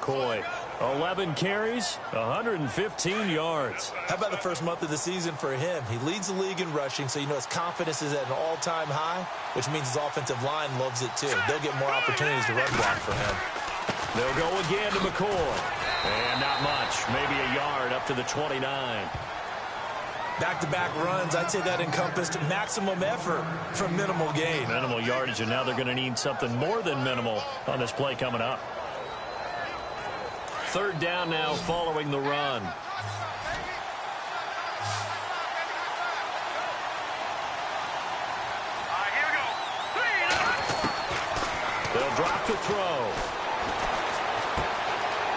McCoy. 11 carries, 115 yards. How about the first month of the season for him? He leads the league in rushing, so you know his confidence is at an all-time high, which means his offensive line loves it too. They'll get more opportunities to run block for him. They'll go again to McCoy. And not much, maybe a yard up to the 29. Back-to-back runs, I'd say that encompassed maximum effort for minimal gain. Minimal yardage, and now they're going to need something more than minimal on this play coming up. Third down now following the run. They'll drop to throw.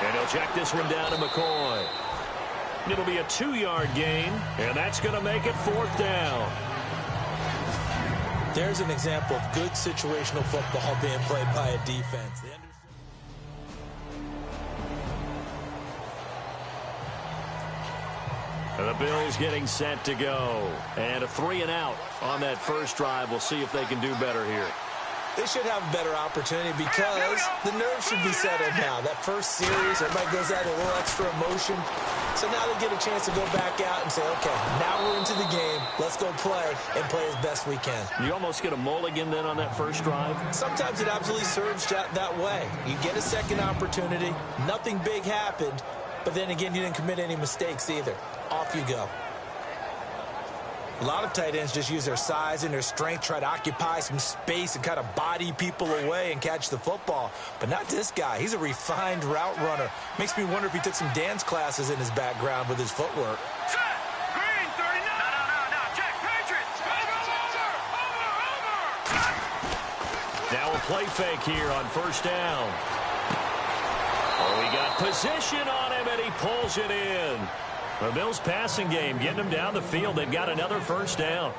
And he'll check this one down to McCoy. It'll be a 2-yard gain, and that's going to make it fourth down. There's an example of good situational football being played by a defense. The Bills getting set to go. And a 3-and-out on that first drive. We'll see if they can do better here. They should have a better opportunity because the nerves should be settled now. That first series, everybody goes out with a little extra emotion. So now they get a chance to go back out and say, okay, now we're into the game. Let's go play and play as best we can. You almost get a mulligan then on that first drive? Sometimes it absolutely serves that way. You get a second opportunity. Nothing big happened. But then again, you didn't commit any mistakes either. Off you go. A lot of tight ends just use their size and their strength, try to occupy some space and kind of body people away and catch the football. But not this guy. He's a refined route runner. Makes me wonder if he took some dance classes in his background with his footwork. Set! Green, 39! No, check, Patriots! Over! Now a play fake here on first down. Oh, he got position on him, and he pulls it in. The Bills passing game, getting them down the field. They've got another first down.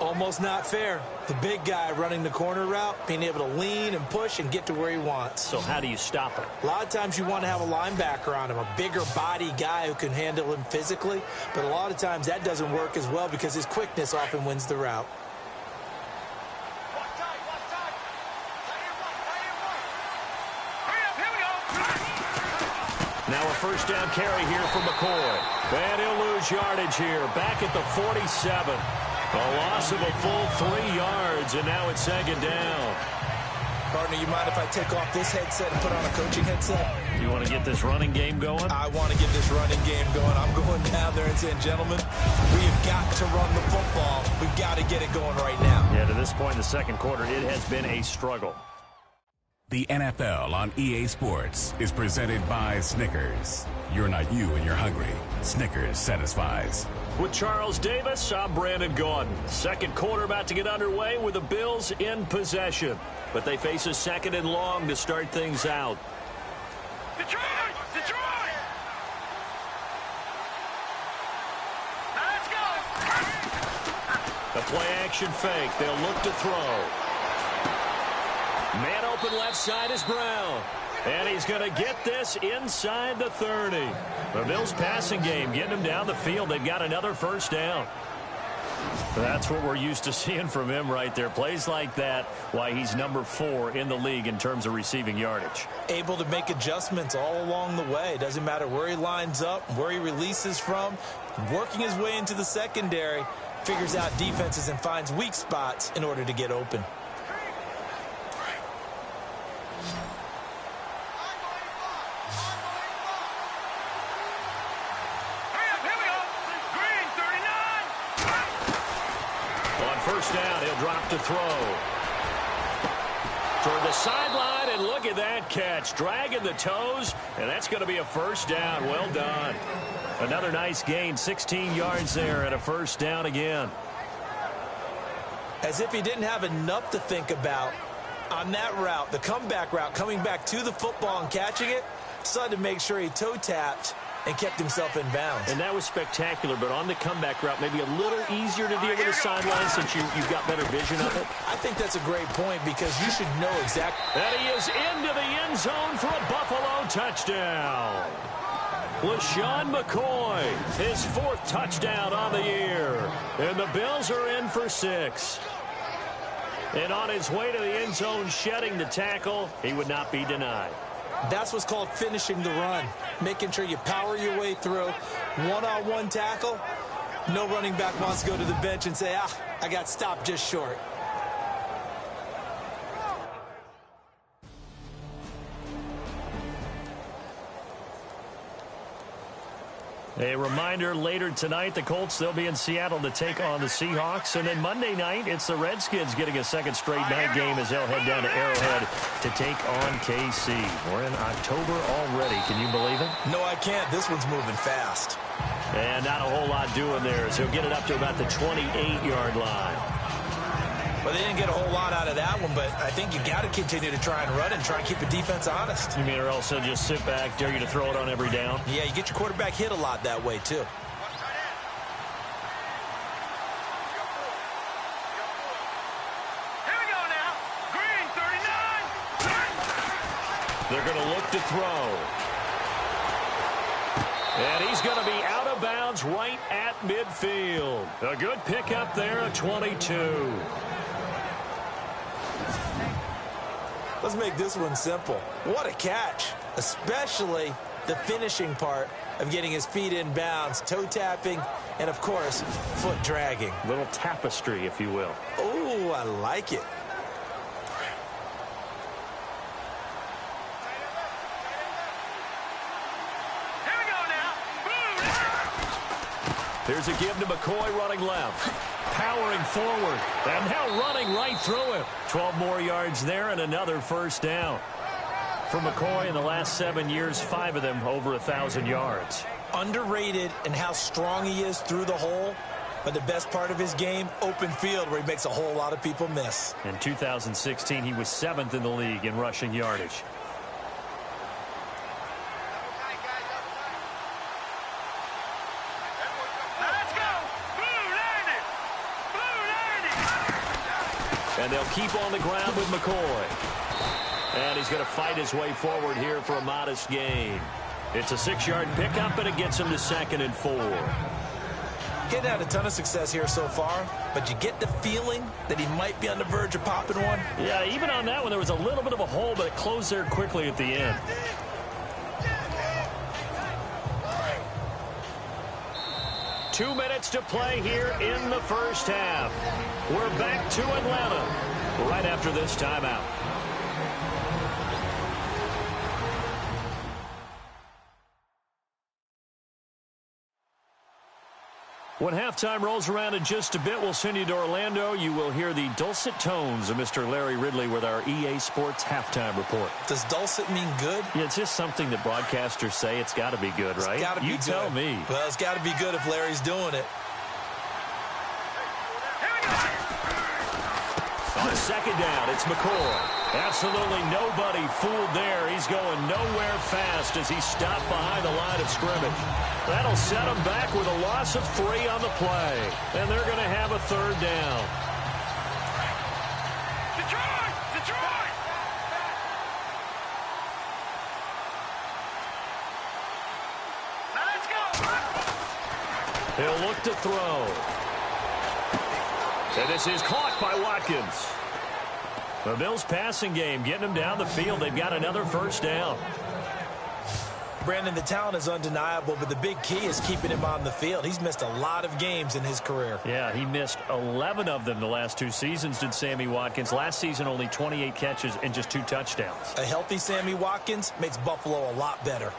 Almost not fair. The big guy running the corner route, being able to lean and push and get to where he wants. So how do you stop him? A lot of times you want to have a linebacker on him, a bigger body guy who can handle him physically. But a lot of times that doesn't work as well because his quickness often wins the route. Now a first down carry here for McCoy. And he'll lose yardage here. Back at the 47. A loss of a full 3 yards, and now it's second down. Partner, you mind if I take off this headset and put on a coaching headset? You want to get this running game going? I want to get this running game going. I'm going down there and saying, gentlemen, we have got to run the football. We've got to get it going right now. Yeah, to this point in the second quarter, it has been a struggle. The NFL on EA Sports is presented by Snickers. You're not you when you're hungry. Snickers satisfies. With Charles Davis, I'm Brandon Gordon. Second quarter about to get underway with the Bills in possession. But they face a second and long to start things out. Detroit! Detroit! Now let's go! The play action fake. They'll look to throw. Man open left side is Brown. And he's going to get this inside the 30. The Bills passing game getting them down the field. They've got another first down. That's what we're used to seeing from him right there. Plays like that, why he's number 4 in the league in terms of receiving yardage. Able to make adjustments all along the way. Doesn't matter where he lines up, where he releases from. Working his way into the secondary. Figures out defenses and finds weak spots in order to get open. First down, he'll drop to throw. Toward the sideline, and look at that catch. Dragging the toes, and that's going to be a first down. Well done. Another nice gain, 16 yards there, and a first down again. As if he didn't have enough to think about on that route, the comeback route, coming back to the football and catching it, decided to make sure he toe-tapped and kept himself in bounds. And that was spectacular, but on the comeback route, maybe a little easier to deal with the sideline since you've got better vision of it. I think that's a great point because you should know exactly. And he is into the end zone for a Buffalo touchdown. LaShawn McCoy, his 4th touchdown on the year. And the Bills are in for 6. And on his way to the end zone, shedding the tackle, he would not be denied. That's what's called finishing the run, making sure you power your way through. One-on-one tackle, no running back wants to go to the bench and say, I got stopped just short. A reminder, later tonight, the Colts, they'll be in Seattle to take on the Seahawks. And then Monday night, it's the Redskins getting a second straight night game as they'll head down to Arrowhead to take on KC. We're in October already. Can you believe it? No, I can't. This one's moving fast. And not a whole lot doing there as he'll get it up to about the 28-yard line. Well, they didn't get a whole lot out of that one, but I think you got to continue to try and run and try and keep the defense honest. You mean or else they'll just sit back, dare you to throw it on every down? Yeah, you get your quarterback hit a lot that way, too. Here we go now. Green, 39. They're going to look to throw. And he's going to be out of bounds right at midfield. A good pickup there, a 22. Let's make this one simple. What a catch, especially the finishing part of getting his feet in bounds, toe tapping, and, of course, foot dragging. Little tapestry, if you will. Oh, I like it. Here we go now. Boom. Here's a give to McCoy running left. Powering forward. And now running right through him. 12 more yards there and another first down. For McCoy in the last 7 years, 5 of them over 1,000 yards. Underrated in how strong he is through the hole, but the best part of his game, open field, where he makes a whole lot of people miss. In 2016, he was 7th in the league in rushing yardage. Let's go. Blue landed. Blue landed. And they'll keep on the ground with McCoy. And he's going to fight his way forward here for a modest gain. It's a 6-yard pickup, and it gets him to 2nd and 4. Getting had a ton of success here so far, but you get the feeling that he might be on the verge of popping one. Yeah, even on that one, there was a little bit of a hole, but it closed there quickly at the end. Two minutes to play here in the first half. We're back to Atlanta right after this timeout. When halftime rolls around in just a bit, we'll send you to Orlando. You will hear the dulcet tones of Mr. Larry Ridley with our EA Sports halftime report. Does dulcet mean good? Yeah, it's just something that broadcasters say. It's got to be good, right? It's got to be you good. tell me. Well, it's got to be good if Larry's doing it. On 2nd down, it's McCoy. Absolutely nobody fooled there. He's going nowhere fast as he's stopped behind the line of scrimmage. That'll set him back with a loss of 3 on the play. And they're going to have a 3rd down. Detroit! Detroit! Let's go. He'll look to throw. And this is caught by Watkins. The Bills passing game getting them down the field. They've got another first down. Brandon, the talent is undeniable, but the big key is keeping him on the field. He's missed a lot of games in his career. Yeah, he missed 11 of them the last 2 seasons, did Sammy Watkins. Last season, only 28 catches and just 2 touchdowns. A healthy Sammy Watkins makes Buffalo a lot better.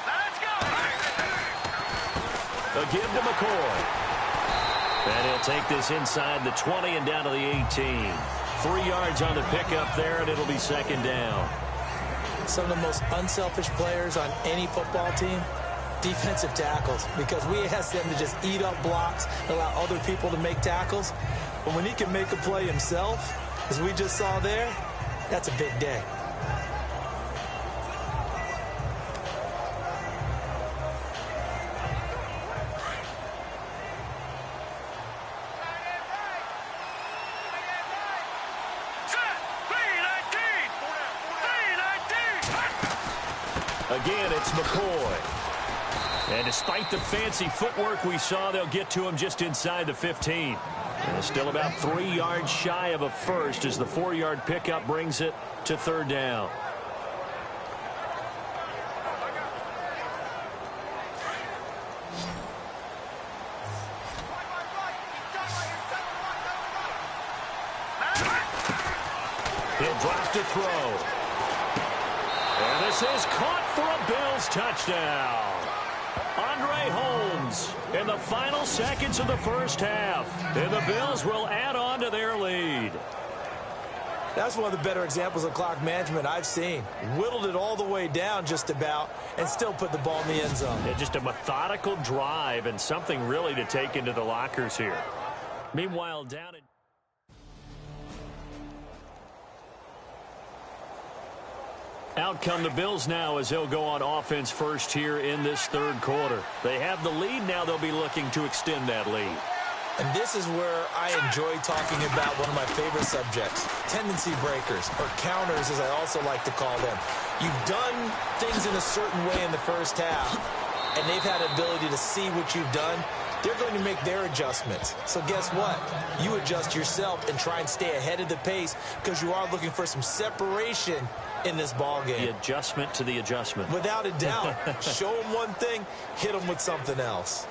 Let's go. A give to McCoy. And he'll take this inside the 20 and down to the 18. 3 yards on the pickup there, and it'll be 2nd down. Some of the most unselfish players on any football team, defensive tackles, because we ask them to just eat up blocks, allow other people to make tackles. But when he can make a play himself, as we just saw there, that's a big day. Again, it's McCoy. And despite the fancy footwork we saw, they'll get to him just inside the 15. And still about 3 yards shy of a first as the 4-yard pickup brings it to third down. He'll drop to throw. And this is caught for a Bills touchdown. Andre Holmes in the final seconds of the first half. And the Bills will add on to their lead. That's one of the better examples of clock management I've seen. Whittled it all the way down just about and still put the ball in the end zone. Yeah, just a methodical drive and something really to take into the lockers here. Meanwhile, down at out come the Bills now as they'll go on offense first here in this third quarter. They have the lead. Now they'll be looking to extend that lead. And this is where I enjoy talking about one of my favorite subjects, tendency breakers, or counters as I also like to call them. You've done things in a certain way in the first half, and they've had the ability to see what you've done. They're going to make their adjustments. So guess what? You adjust yourself and try and stay ahead of the pace because you are looking for some separation in this ball game. The adjustment to the adjustment. Without a doubt. Show them one thing, hit them with something else.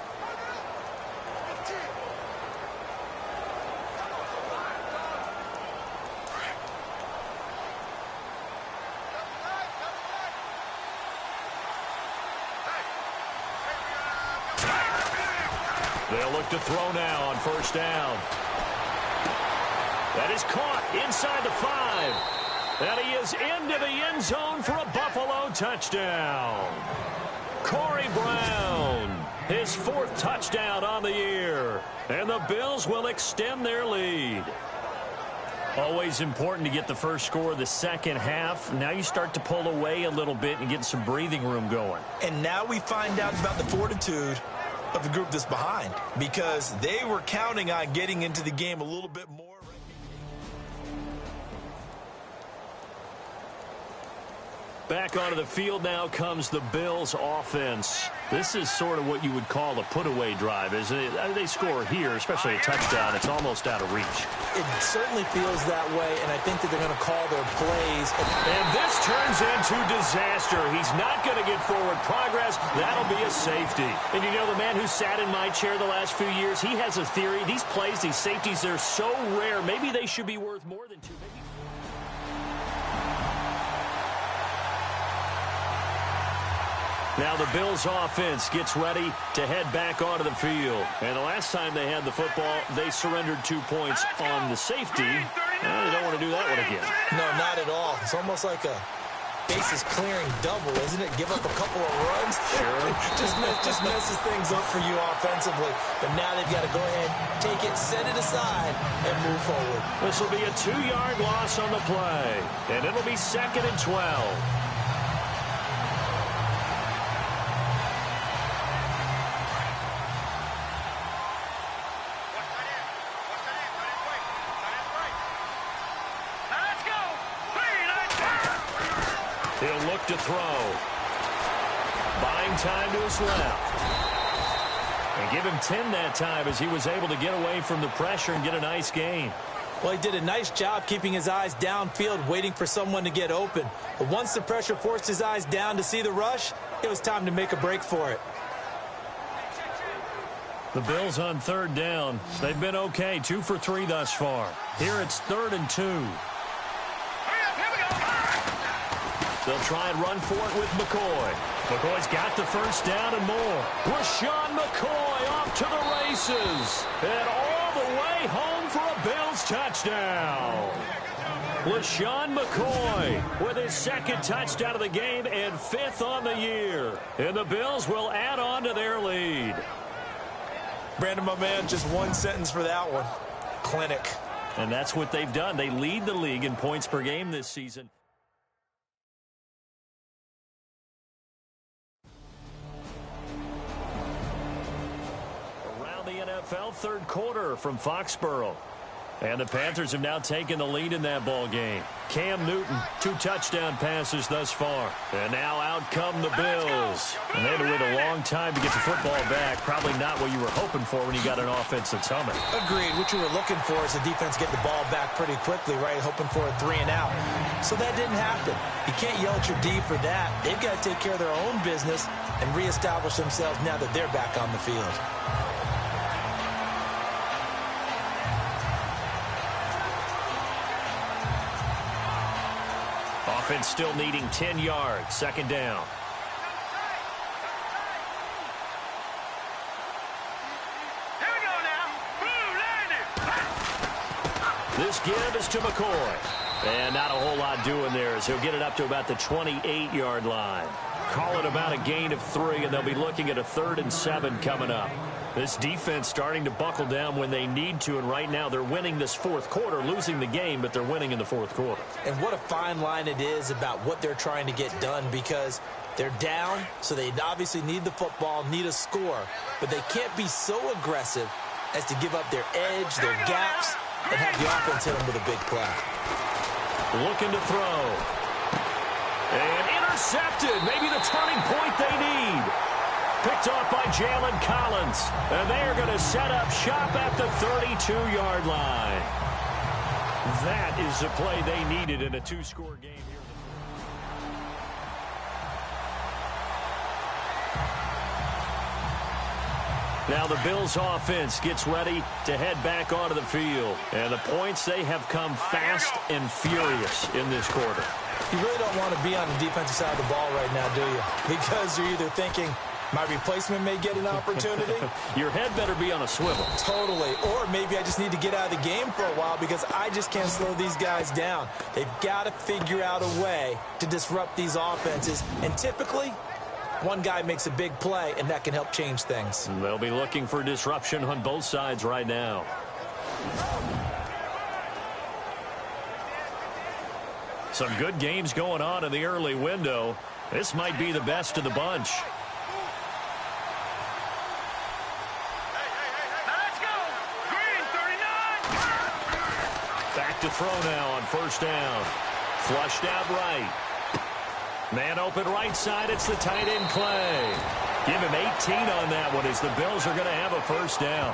They'll look to throw now on first down. That is caught inside the 5. And he is into the end zone for a Buffalo touchdown. Corey Brown, his 4th touchdown on the year. And the Bills will extend their lead. Always important to get the first score of the second half. Now you start to pull away a little bit and get some breathing room going. And now we find out about the fortitude of the group that's behind, because they were counting on getting into the game a little bit more. Back onto the field now comes the Bills offense. This is sort of what you would call a put-away drive, isn't it? They score here, especially a touchdown. It's almost out of reach. It certainly feels that way, and I think that they're going to call their plays. And this turns into disaster. He's not going to get forward progress. That'll be a safety. And you know, the man who sat in my chair the last few years, he has a theory. These plays, these safeties, they're so rare. Maybe they should be worth more than 2. Maybe. Now the Bills offense gets ready to head back onto the field. And the last time they had the football, they surrendered 2 points on the safety. Well, they don't want to do that one again. No, not at all. It's almost like a bases clearing double, isn't it? Give up a couple of runs. Sure. just messes things up for you offensively. But now they've got to go ahead, take it, set it aside, and move forward. This will be a 2-yard loss on the play. And it'll be 2nd and 12. He'll look to throw. Buying time to his left. And give him 10 that time as he was able to get away from the pressure and get a nice gain. Well, he did a nice job keeping his eyes downfield, waiting for someone to get open. But once the pressure forced his eyes down to see the rush, it was time to make a break for it. The Bills on third down. They've been okay, 2 for 3 thus far. Here it's 3rd and 2. They'll try and run for it with McCoy. McCoy's got the first down and more. Rashawn McCoy off to the races. And all the way home for a Bills touchdown. LaShawn McCoy with his 2nd touchdown of the game and 5th on the year. And the Bills will add on to their lead. Brandon, my man, just one sentence for that one. Clinic. And that's what they've done. They lead the league in points per game this season. Around the NFL third quarter from Foxborough. And the Panthers have now taken the lead in that ball game. Cam Newton, 2 touchdown passes thus far. And now out come the Bills. And they had to wait a long time to get the football back. Probably not what you were hoping for when you got an offense that's humming. Agreed. What you were looking for is the defense get the ball back pretty quickly, right? Hoping for a 3 and out. So that didn't happen. You can't yell at your D for that. They've got to take care of their own business and reestablish themselves now that they're back on the field. Offense still needing 10 yards. 2nd down. Here we go now. Blue landed. This give is to McCoy. And not a whole lot doing there as he'll get it up to about the 28-yard line. Call it about a gain of 3, and they'll be looking at a 3rd and 7 coming up. This defense starting to buckle down when they need to, and right now they're winning this 4th quarter, losing the game, but they're winning in the 4th quarter. And what a fine line it is about what they're trying to get done, because they're down, so they obviously need the football, need a score, but they can't be so aggressive as to give up their edge, their gaps, and have the offense hit them with a big play. Looking to throw. And intercepted. Maybe the turning point they need. Picked off by Jalen Collins. And they are going to set up shop at the 32-yard line. That is the play they needed in a 2-score game here. Now the Bills offense gets ready to head back onto the field. And the points, they have come fast and furious in this quarter. You really don't want to be on the defensive side of the ball right now, do you? Because you're either thinking, my replacement may get an opportunity. Your head better be on a swivel. Totally. Or maybe I just need to get out of the game for a while because I just can't slow these guys down. They've got to figure out a way to disrupt these offenses. And typically, one guy makes a big play, and that can help change things. And they'll be looking for disruption on both sides right now. Some good games going on in the early window. This might be the best of the bunch. Back to throw now on 1st down. Flushed out right. Man open right side. It's the tight end Clay. Give him 18 on that one as the Bills are going to have a 1st down.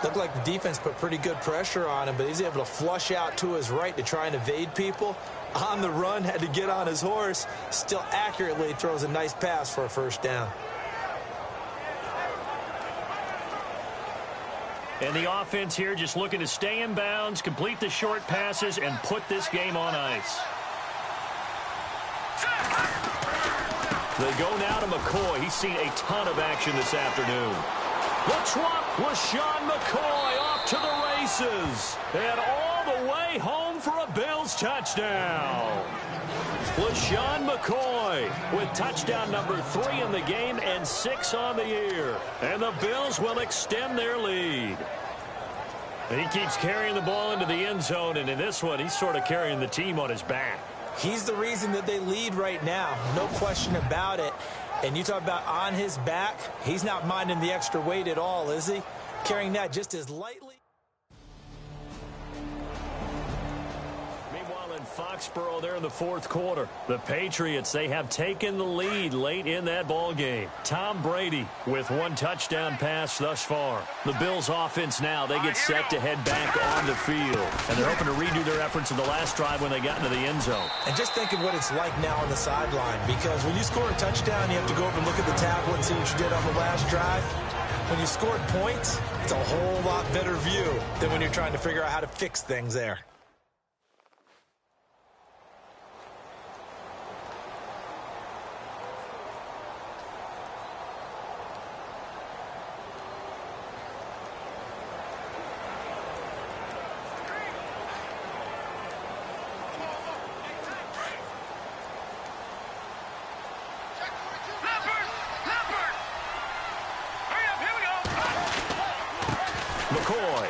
Looked like the defense put pretty good pressure on him, but he's able to flush out to his right to try and evade people. On the run, had to get on his horse. Still accurately throws a nice pass for a 1st down. And the offense here just looking to stay in bounds, complete the short passes, and put this game on ice. They go now to McCoy. He's seen a ton of action this afternoon. The trump was Sean McCoy off to the races. And all the way home for a Bills touchdown. LaShawn McCoy with touchdown number 3 in the game and 6 on the year. And the Bills will extend their lead. He keeps carrying the ball into the end zone, and in this one, he's sort of carrying the team on his back. He's the reason that they lead right now. No question about it. And you talk about on his back, he's not minding the extra weight at all, is he? Carrying that just as lightly. Meanwhile, in Foxborough, they're in the 4th quarter. The Patriots, they have taken the lead late in that ball game. Tom Brady with 1 touchdown pass thus far. The Bills offense now, they get set to head back on the field. And they're hoping to redo their efforts in the last drive when they got into the end zone. And just think of what it's like now on the sideline, because when you score a touchdown, you have to go over and look at the tablet and see what you did on the last drive. When you scored points, it's a whole lot better view than when you're trying to figure out how to fix things there. McCoy.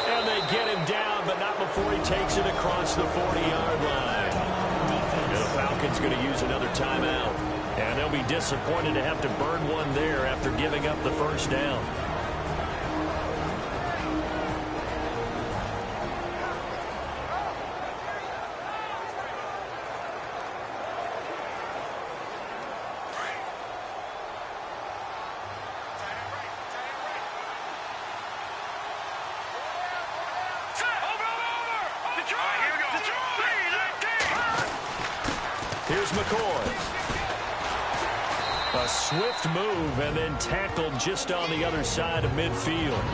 And they get him down, but not before he takes it across the 40-yard line. And the Falcons going to use another timeout. And they'll be disappointed to have to burn one there after giving up the first down. Here's McCoy. A swift move and then tackled just on the other side of midfield.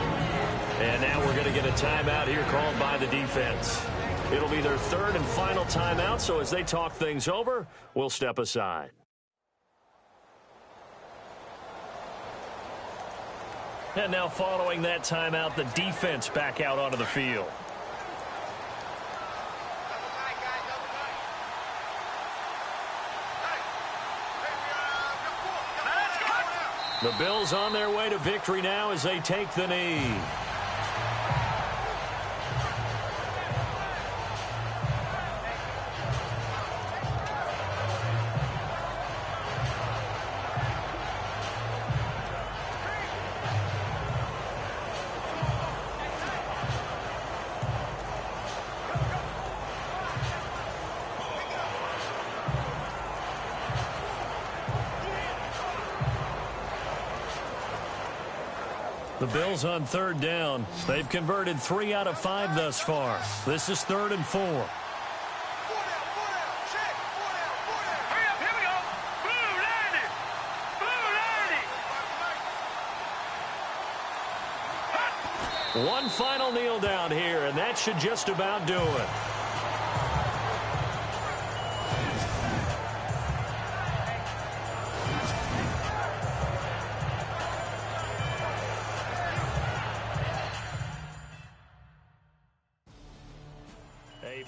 And now we're going to get a timeout here called by the defense. It'll be their third and final timeout, so as they talk things over, we'll step aside. And now following that timeout, the defense back out onto the field. The Bills on their way to victory now as they take the knee. The Bills on third down. They've converted 3 out of 5 thus far. This is 3rd and 4. Hurry up, here we go. Blue landed. Blue landed. One final kneel down here, and that should just about do it.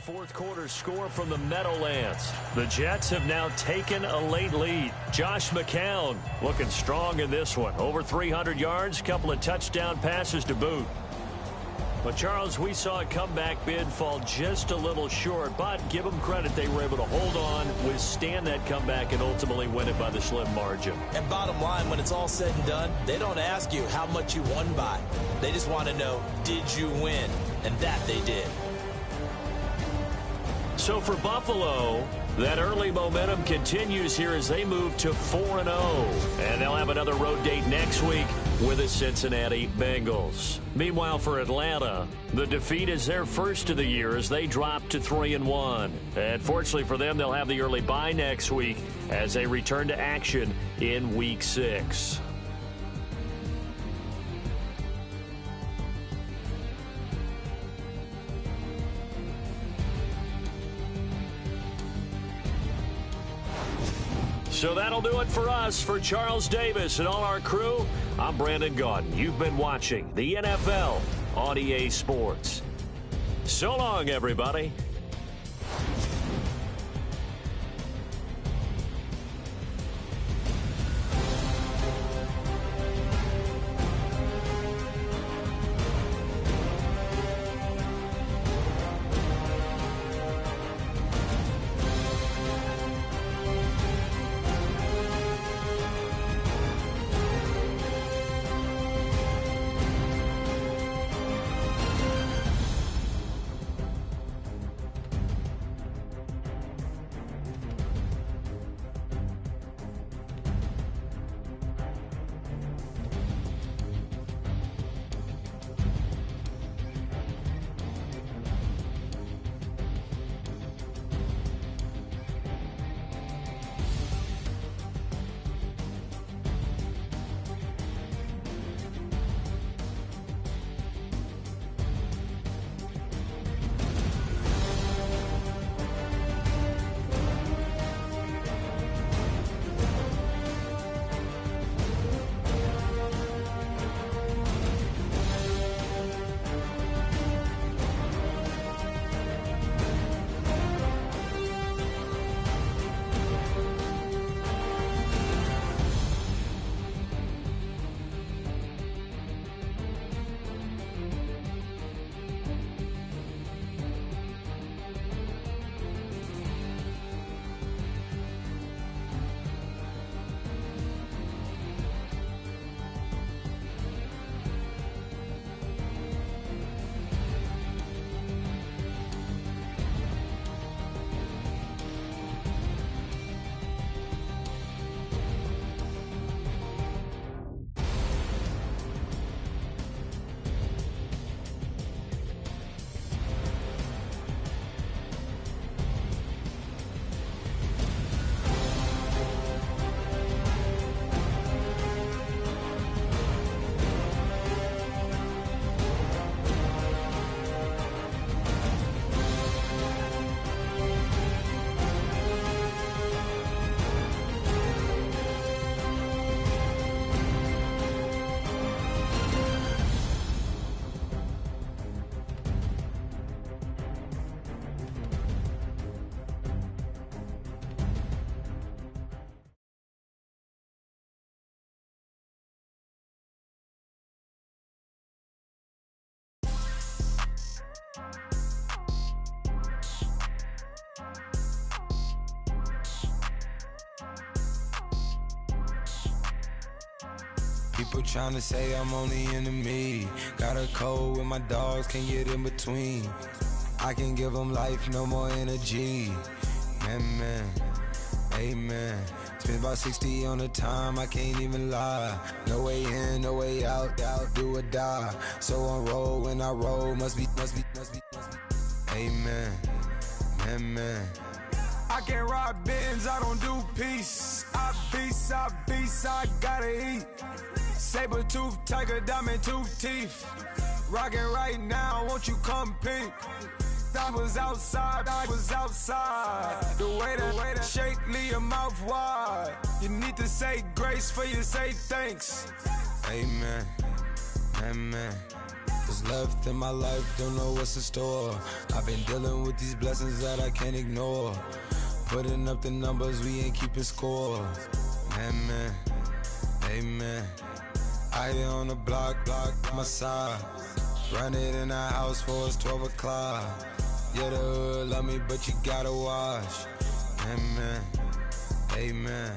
Fourth quarter score from the Meadowlands. The Jets have now taken a late lead. Josh McCown looking strong in this one. Over 300 yards, couple of touchdown passes to boot. But, Charles, we saw a comeback bid fall just a little short, but give them credit. They were able to hold on, withstand that comeback, and ultimately win it by the slim margin. And bottom line, when it's all said and done, they don't ask you how much you won by. They just want to know, did you win? And that they did. So for Buffalo, that early momentum continues here as they move to 4-0. And they'll have another road date next week with the Cincinnati Bengals. Meanwhile, for Atlanta, the defeat is their first of the year as they drop to 3-1. And fortunately for them, they'll have the early bye next week as they return to action in Week 6. So that'll do it for us. For Charles Davis and all our crew, I'm Brandon Gaudin. You've been watching the NFL on EA Sports. So long, everybody. People tryna say I'm only enemy. Got a code with my dogs, can't get in between. I can give them life, no more energy. Man, amen. Spent about 60 on the time, I can't even lie. No way in, no way out, do or die. So on roll, when I roll, must be. Amen, man. I can't ride Benz, I don't do peace. I beast, I gotta eat. Saber tooth, tiger, diamond tooth teeth. Rockin' right now, won't you come peek? I was outside. The way that shake, leave your mouth wide. You need to say grace for you say thanks. Amen, amen. What's left in my life, don't know what's in store. I've been dealing with these blessings that I can't ignore. Putting up the numbers, we ain't keeping score. Amen, amen. I here on the block, my side. Run it in the house for us 12 o'clock. Yeah, the hood love me, but you gotta watch. Amen, amen.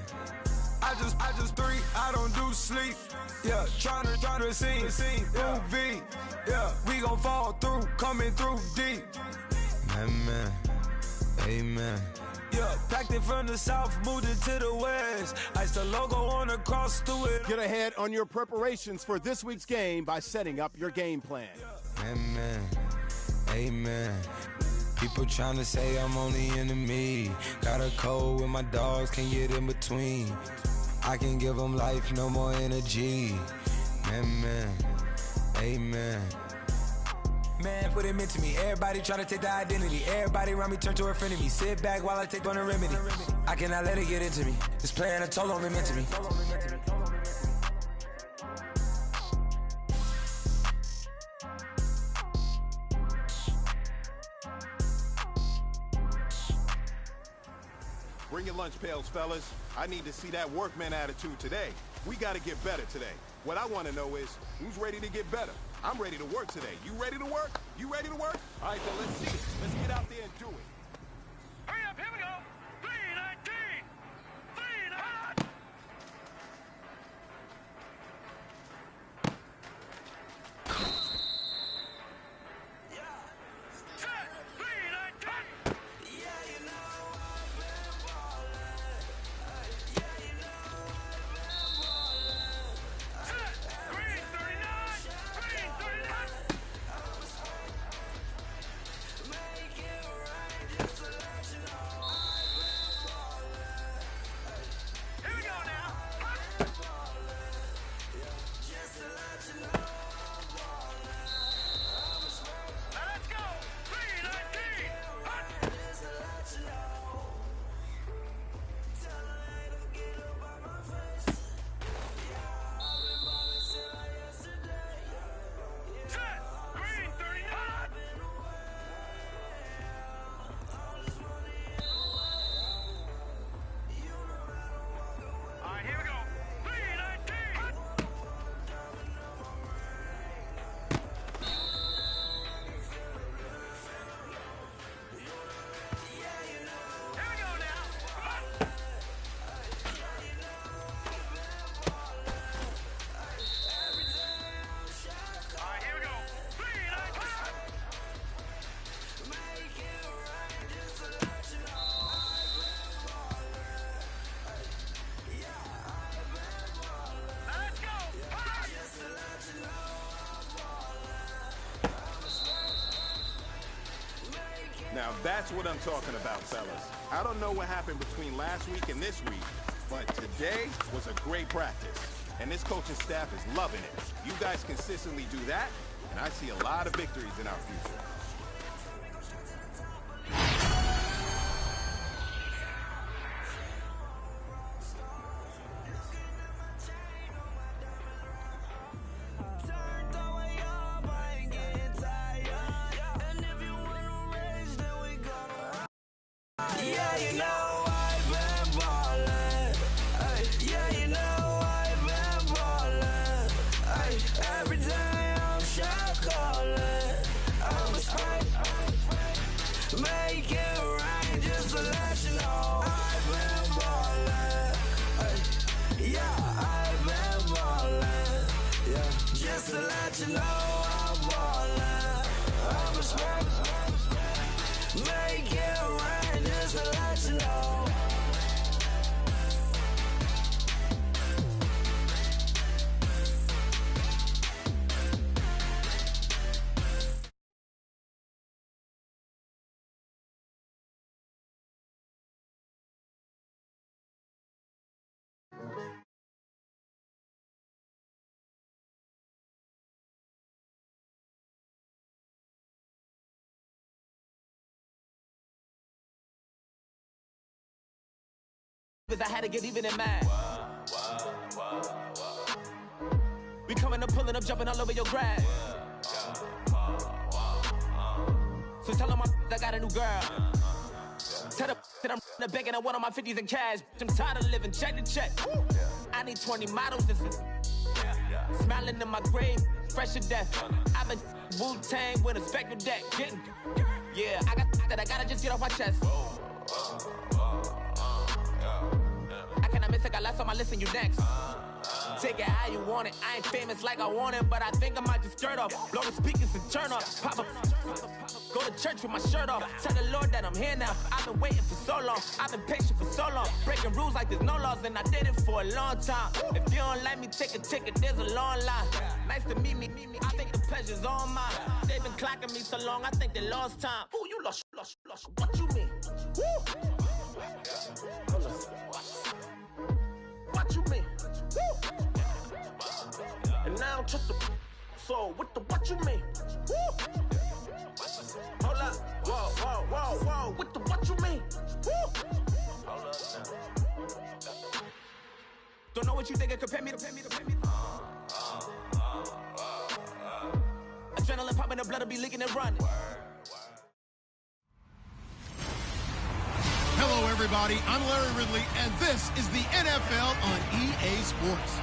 I just three, I don't do sleep. Yeah, tryna see movie. Yeah, we gon' fall through, coming through deep. Amen, amen. Yeah, packed it from the south, moved it to the west. Iced the logo on the cross through it. Get ahead on your preparations for this week's game by setting up your game plan. Amen, amen. People tryna say I'm only enemy. Got a code with my dogs, can't get in between. I can give them life, no more energy. Amen, amen. Man, put him into me. Everybody try to take the identity. Everybody around me turn to a friend of me. Sit back while I take on the remedy. I cannot let it get into me. This playing a toll on me meant to me. Bring your lunch pails, fellas. I need to see that workman attitude today. We got to get better today. What I want to know is, who's ready to get better? I'm ready to work today. You ready to work? You ready to work? All right, then let's see it. Let's get out there and do it. Hurry up, here we go. 319. 319. Set. 319. Now that's what I'm talking about, fellas. I don't know what happened between last week and this week, but today was a great practice. And this coaching staff is loving it. You guys consistently do that, and I see a lot of victories in our future. let you know I'm ballin'. I'm a smack. Make it rain just to let you know. I had to get even in mad. We coming up, pulling up, jumping all over your grass. So tell them I got a new girl. Tell them that I'm begging, I want on my 50s in cash. I'm tired of living check to check. I need 20 models. This is smiling in my grave, fresh to death. I've been Wu-Tang with a spectral deck. Getting, yeah, I gotta just get off my chest. I cannot miss it, got last on my list and you next. Take it how you want it. I ain't famous like I want it, but I think I might just skirt off. Blow the speakers and turn up. Pop up. Go to church with my shirt off. Tell the Lord that I'm here now. I've been waiting for so long. I've been patient for so long. Breaking rules like there's no laws, and I did it for a long time. If you don't like me, take a ticket. There's a long line. Nice to meet me. I think the pleasure's all mine. They've been clocking me so long, I think they lost time. Ooh, you lost. What you mean? Woo! What you mean? Woo! And now I'm just a so with the what you mean? Woo! Hold up, whoa, with the what you mean? Woo! Hold up now. Don't know what you think it compare me to. Adrenaline popping, the blood will be leaking and running. Hello, everybody. I'm Larry Ridley, and this is the NFL on EA Sports.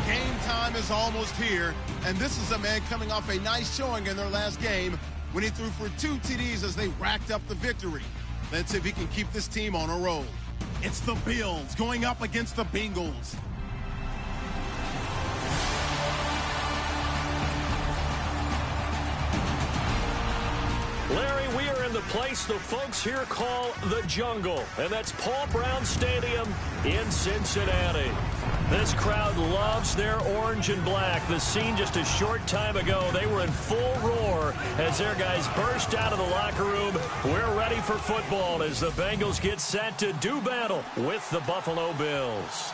Game time is almost here, and this is a man coming off a nice showing in their last game when he threw for 2 TDs as they racked up the victory. Let's see if he can keep this team on a roll. It's the Bills going up against the Bengals. Larry, we are in the place the folks here call the Jungle, and that's Paul Brown Stadium in Cincinnati. This crowd loves their orange and black. The scene just a short time ago, they were in full roar as their guys burst out of the locker room. We're ready for football as the Bengals get set to do battle with the Buffalo Bills.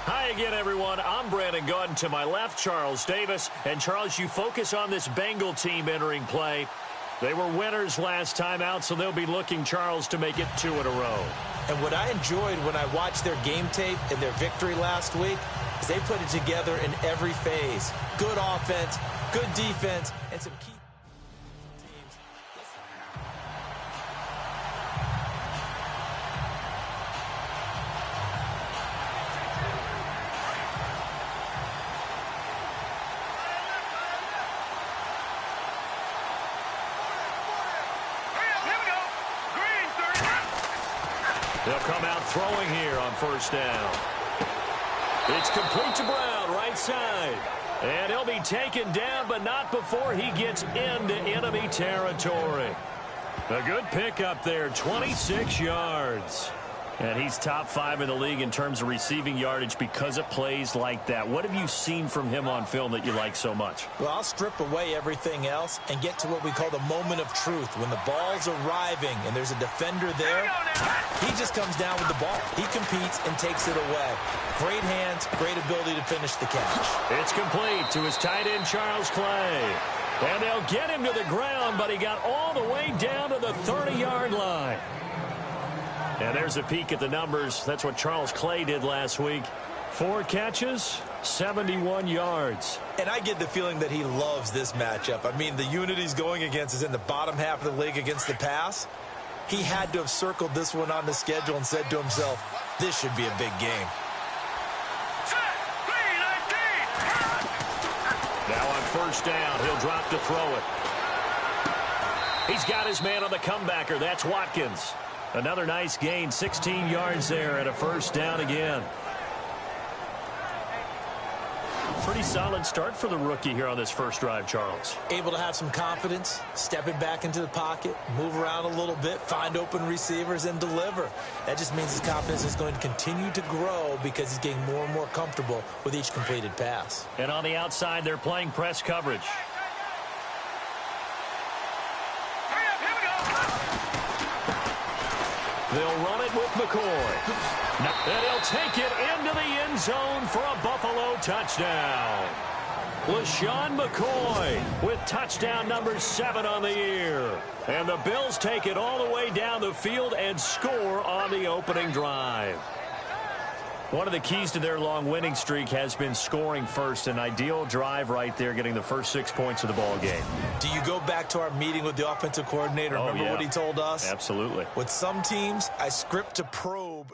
Hi again, everyone. I'm Brandon Gordon. To my left, Charles Davis. And, Charles, you focus on this Bengal team entering play. They were winners last time out, so they'll be looking, Charles, to make it 2 in a row. And what I enjoyed when I watched their game tape and their victory last week is they put it together in every phase. Good offense, good defense, and some key teams. They'll come out throwing here on first down. It's complete to Brown, right side. And he'll be taken down, but not before he gets into enemy territory. A good pickup there, 26 yards. And he's top 5 in the league in terms of receiving yardage because of plays like that. What have you seen from him on film that you like so much? Well, I'll strip away everything else and get to what we call the moment of truth. When the ball's arriving and there's a defender there, he just comes down with the ball. He competes and takes it away. Great hands, great ability to finish the catch. It's complete to his tight end, Charles Clay. And they'll get him to the ground, but he got all the way down to the 30-yard line. And there's a peek at the numbers. That's what Charles Clay did last week. 4 catches, 71 yards. And I get the feeling that he loves this matchup. I mean, the unit he's going against is in the bottom half of the league against the pass. He had to have circled this one on the schedule and said to himself, this should be a big game. Now on first down, he'll drop to throw it. He's got his man on the comebacker. That's Watkins. Another nice gain, 16 yards there and a first down again. Pretty solid start for the rookie here on this first drive, Charles. Able to have some confidence, stepping back into the pocket, move around a little bit, find open receivers, and deliver. That just means his confidence is going to continue to grow because he's getting more and more comfortable with each completed pass. And on the outside, they're playing press coverage. They'll run it with McCoy. And he'll take it into the end zone for a Buffalo touchdown. LaShawn McCoy with touchdown number 7 on the year. And the Bills take it all the way down the field and score on the opening drive. One of the keys to their long winning streak has been scoring first. An ideal drive right there, getting the first 6 points of the ball game. Do you go back to our meeting with the offensive coordinator? Remember what he told us? Absolutely. With some teams, I script to probe.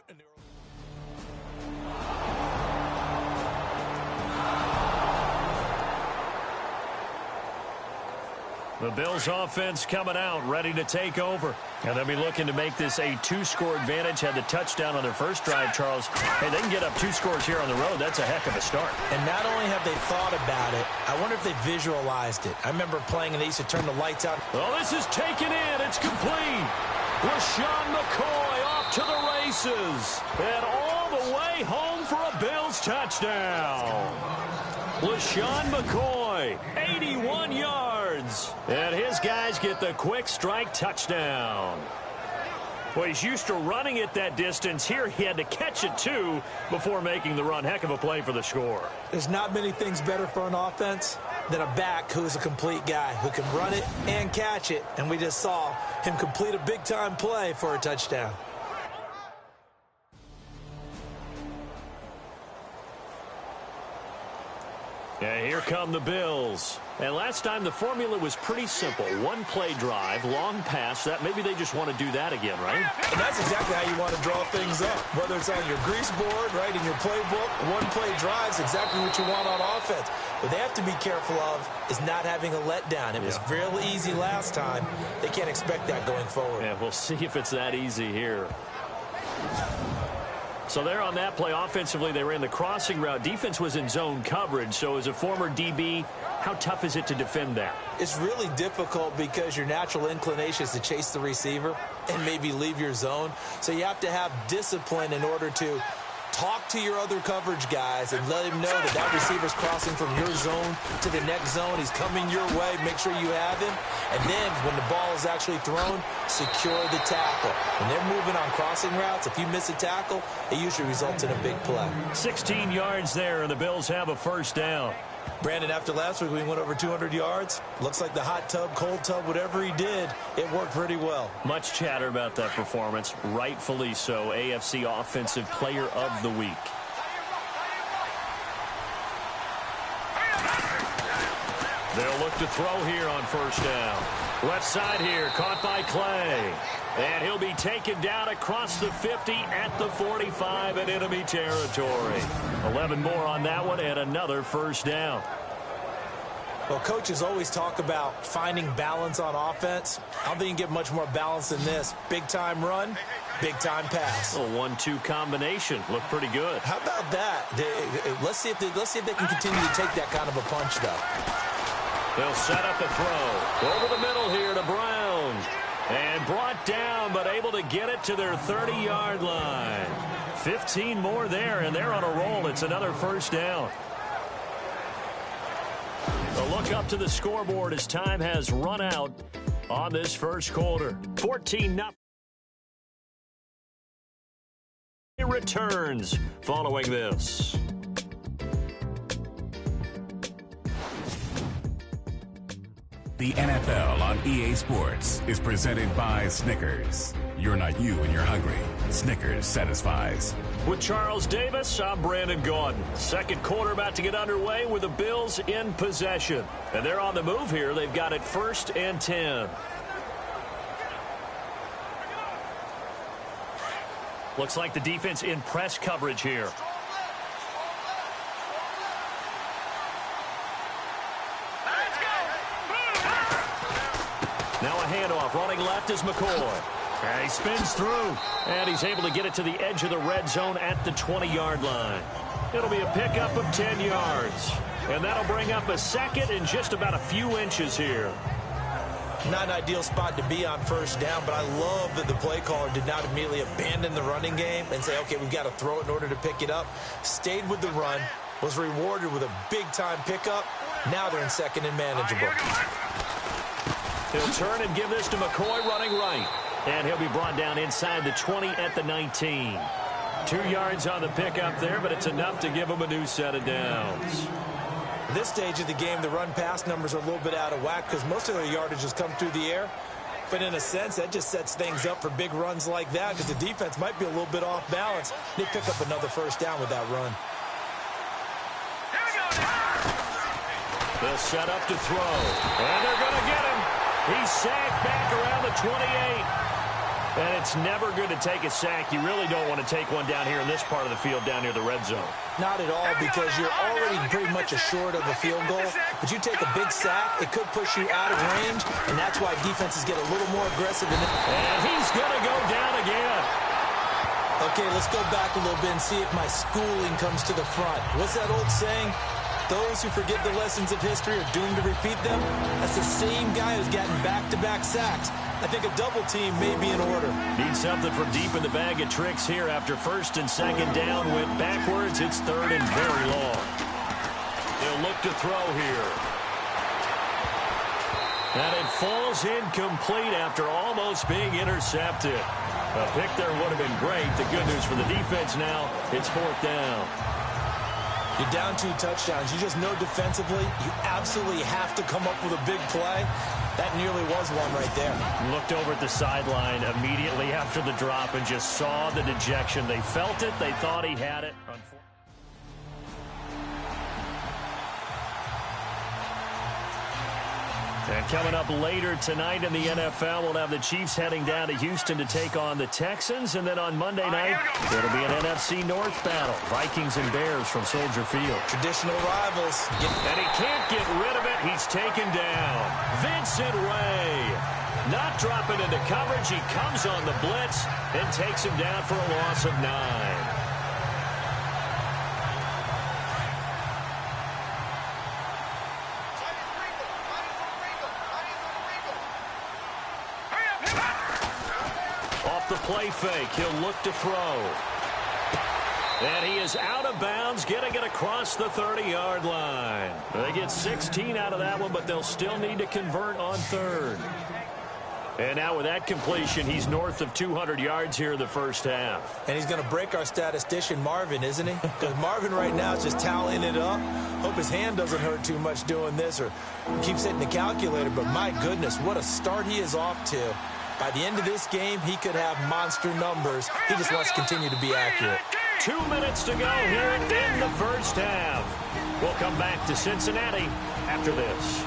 The Bills offense coming out, ready to take over. And they'll be looking to make this a 2-score advantage. Had the touchdown on their first drive, Charles. Hey, they can get up 2 scores here on the road. That's a heck of a start. And not only have they thought about it, I wonder if they visualized it. I remember playing and they used to turn the lights out. Well, this is taken in. It's complete. LaShawn McCoy off to the races. And all the way home for a Bills touchdown. LaShawn McCoy, 81 yards. And his guys get the quick strike touchdown. Well, he's used to running it that distance. Here he had to catch it, too, before making the run. Heck of a play for the score. There's not many things better for an offense than a back who is a complete guy who can run it and catch it. And we just saw him complete a big-time play for a touchdown. Yeah, here come the Bills. And last time the formula was pretty simple. 1-play drive, long pass. That maybe they just want to do that again, right? And that's exactly how you want to draw things up. Whether it's on your grease board, right, in your playbook, 1-play drives, exactly what you want on offense. What they have to be careful of is not having a letdown. It was real easy last time. They can't expect that going forward. Yeah, we'll see if it's that easy here. So there on that play, offensively, they ran the crossing route. Defense was in zone coverage. So as a former DB, how tough is it to defend that? It's really difficult because your natural inclination is to chase the receiver and maybe leave your zone. So you have to have discipline in order to talk to your other coverage guys and let him know that that receiver's crossing from your zone to the next zone. He's coming your way. Make sure you have him. And then when the ball is actually thrown, secure the tackle. When they're moving on crossing routes, if you miss a tackle, it usually results in a big play. 16 yards there, and the Bills have a first down. Brandon, after last week we went over 200 yards. Looks like the hot tub, cold tub, whatever he did, it worked pretty well. Much chatter about that performance. Rightfully so. AFC Offensive Player of the Week. They'll look to throw here on first down. Left side here, caught by Clay. And he'll be taken down across the 50 at the 45 in enemy territory. 11 more on that one and another first down. Well, coaches always talk about finding balance on offense. I don't think you can get much more balance than this. Big-time run, big-time pass. A 1-2 combination. Looked pretty good. How about that? Let's see if they can continue to take that kind of a punch, though. They'll set up a throw. Over the middle here to Brown. And brought down, but able to get it to their 30-yard line. 15 more there, and they're on a roll. It's another first down. A look up to the scoreboard as time has run out on this first quarter. 14-0. It returns following this. The NFL on EA Sports is presented by Snickers. You're not you when you're hungry. Snickers satisfies. With Charles Davis, I'm Brandon Gaudin. Second quarter about to get underway with the Bills in possession. And they're on the move here. They've got it 1st and 10. Looks like the defense in press coverage here. Now a handoff. Running left is McCoy. And he spins through. And he's able to get it to the edge of the red zone at the 20-yard line. It'll be a pickup of 10 yards. And that'll bring up a second and just about a few inches here. Not an ideal spot to be on first down, but I love that the play caller did not immediately abandon the running game and say, okay, we've got to throw it in order to pick it up. Stayed with the run, was rewarded with a big-time pickup. Now they're in second and manageable. He'll turn and give this to McCoy running right. And he'll be brought down inside the 20 at the 19. 2 yards on the pickup there, but it's enough to give him a new set of downs. At this stage of the game, the run-pass numbers are a little bit out of whack because most of their yardage has come through the air. But in a sense, that just sets things up for big runs like that because the defense might be a little bit off balance. They pick up another first down with that run. They'll set up to throw, and they're going to get him. He's sacked back around the 28. And it's never good to take a sack. You really don't want to take one down here in this part of the field down near the red zone. Not at all, because you're already pretty much assured of a field goal. But you take a big sack, it could push you out of range, and that's why defenses get a little more aggressive. And he's going to go down again. Okay, let's go back a little bit and see if my schooling comes to the front. What's that old saying? Those who forget the lessons of history are doomed to repeat them. That's the same guy who's gotten back-to-back sacks. I think a double team may be in order. Need something from deep in the bag of tricks here after first and second down went backwards. It's third and very long. He'll look to throw here. And it falls incomplete after almost being intercepted. A pick there would have been great. The good news for the defense now, it's fourth down. You're down 2 touchdowns. You just know defensively you absolutely have to come up with a big play. That nearly was one right there. Looked over at the sideline immediately after the drop and just saw the dejection. They felt it. They thought he had it. And coming up later tonight in the NFL, we'll have the Chiefs heading down to Houston to take on the Texans. And then on Monday night, it'll be an NFC North battle. Vikings and Bears from Soldier Field. Traditional rivals. And he can't get rid of it. He's taken down. Vincent Ray. Not dropping into coverage. He comes on the blitz and takes him down for a loss of 9. The play fake. He'll look to throw. And he is out of bounds, getting it across the 30-yard line. They get 16 out of that one, but they'll still need to convert on third. And now with that completion, he's north of 200 yards here in the first half. And he's going to break our statistician, Marvin, isn't he? Because Marvin right now is just tallying it up. Hope his hand doesn't hurt too much doing this or keeps hitting the calculator. But my goodness, what a start he is off to. By the end of this game, he could have monster numbers. He just wants to continue to be accurate. 2 minutes to go here in the first half. We'll come back to Cincinnati after this.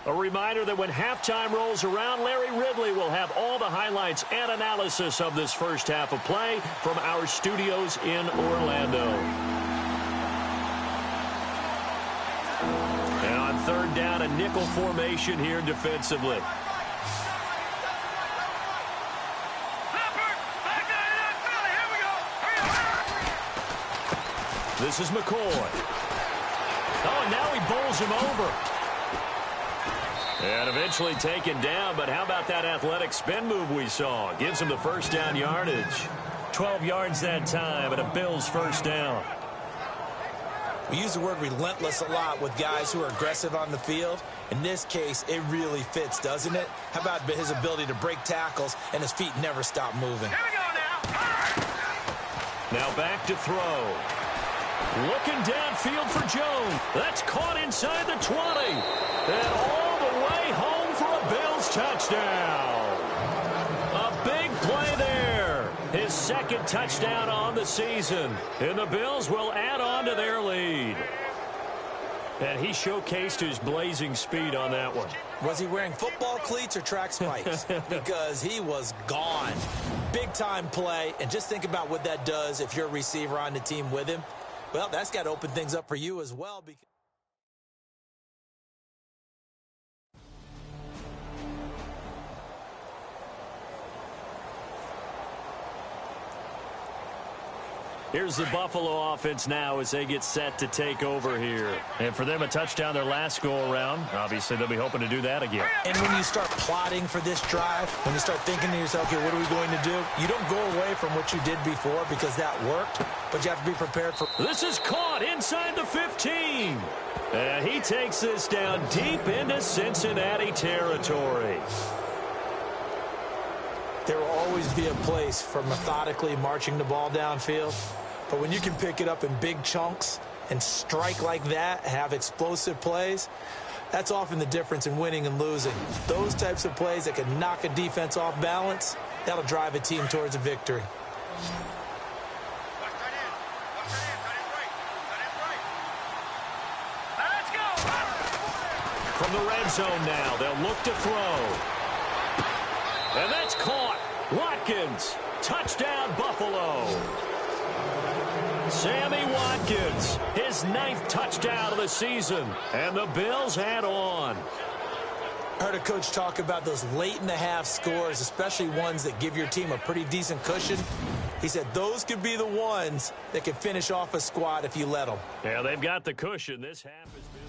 A reminder that when halftime rolls around, Larry Ridley will have all the highlights and analysis of this first half of play from our studios in Orlando. Third down, a nickel formation here defensively. This is McCoy. Oh, and now he bowls him over. And eventually taken down, but how about that athletic spin move we saw? Gives him the first down yardage. 12 yards that time, and a Bills first down. We use the word relentless a lot with guys who are aggressive on the field. In this case, it really fits, doesn't it? How about his ability to break tackles and his feet never stop moving? Here we go now. Now back to throw. Looking downfield for Jones. That's caught inside the 20. And all the way home for a Bills touchdown. A big play there. His second touchdown on the season. And the Bills will add on to their lead. And he showcased his blazing speed on that one. Was he wearing football cleats or track spikes? Because he was gone. Big-time play. And just think about what that does if you're a receiver on the team with him. Well, that's got to open things up for you as well. Here's the Buffalo offense now as they get set to take over here. And for them, a touchdown their last go-around. Obviously, they'll be hoping to do that again. And when you start plotting for this drive, when you start thinking to yourself, okay, what are we going to do? You don't go away from what you did before because that worked, but you have to be prepared for... This is caught inside the 15. And he takes this down deep into Cincinnati territory. There will always be a place for methodically marching the ball downfield. But when you can pick it up in big chunks and strike like that, have explosive plays, that's often the difference in winning and losing. Those types of plays that can knock a defense off balance, that'll drive a team towards a victory. Let's go! From the red zone now, they'll look to throw. And that's caught. Watkins, touchdown Buffalo. Sammy Watkins, his 9th touchdown of the season. And the Bills head on. I heard a coach talk about those late-in-the-half scores, especially ones that give your team a pretty decent cushion. He said those could be the ones that can finish off a squad if you let them. Yeah, they've got the cushion. This half has been there.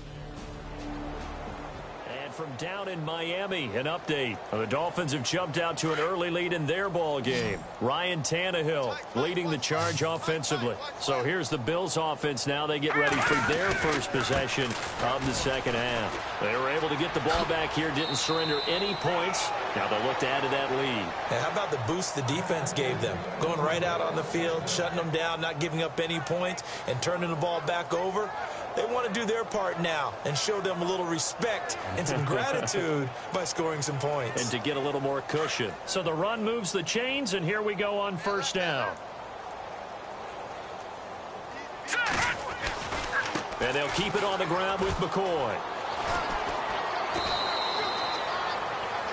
And from down in Miami, an update. The Dolphins have jumped out to an early lead in their ball game. Ryan Tannehill leading the charge offensively. So here's the Bills offense now. They get ready for their first possession of the second half. They were able to get the ball back here, didn't surrender any points. Now they'll look to add to that lead. Now, how about the boost the defense gave them? Going right out on the field, shutting them down, not giving up any points, and turning the ball back over. They want to do their part now and show them a little respect and some gratitude by scoring some points. And to get a little more cushion. So the run moves the chains, and here we go on first down. And they'll keep it on the ground with McCoy.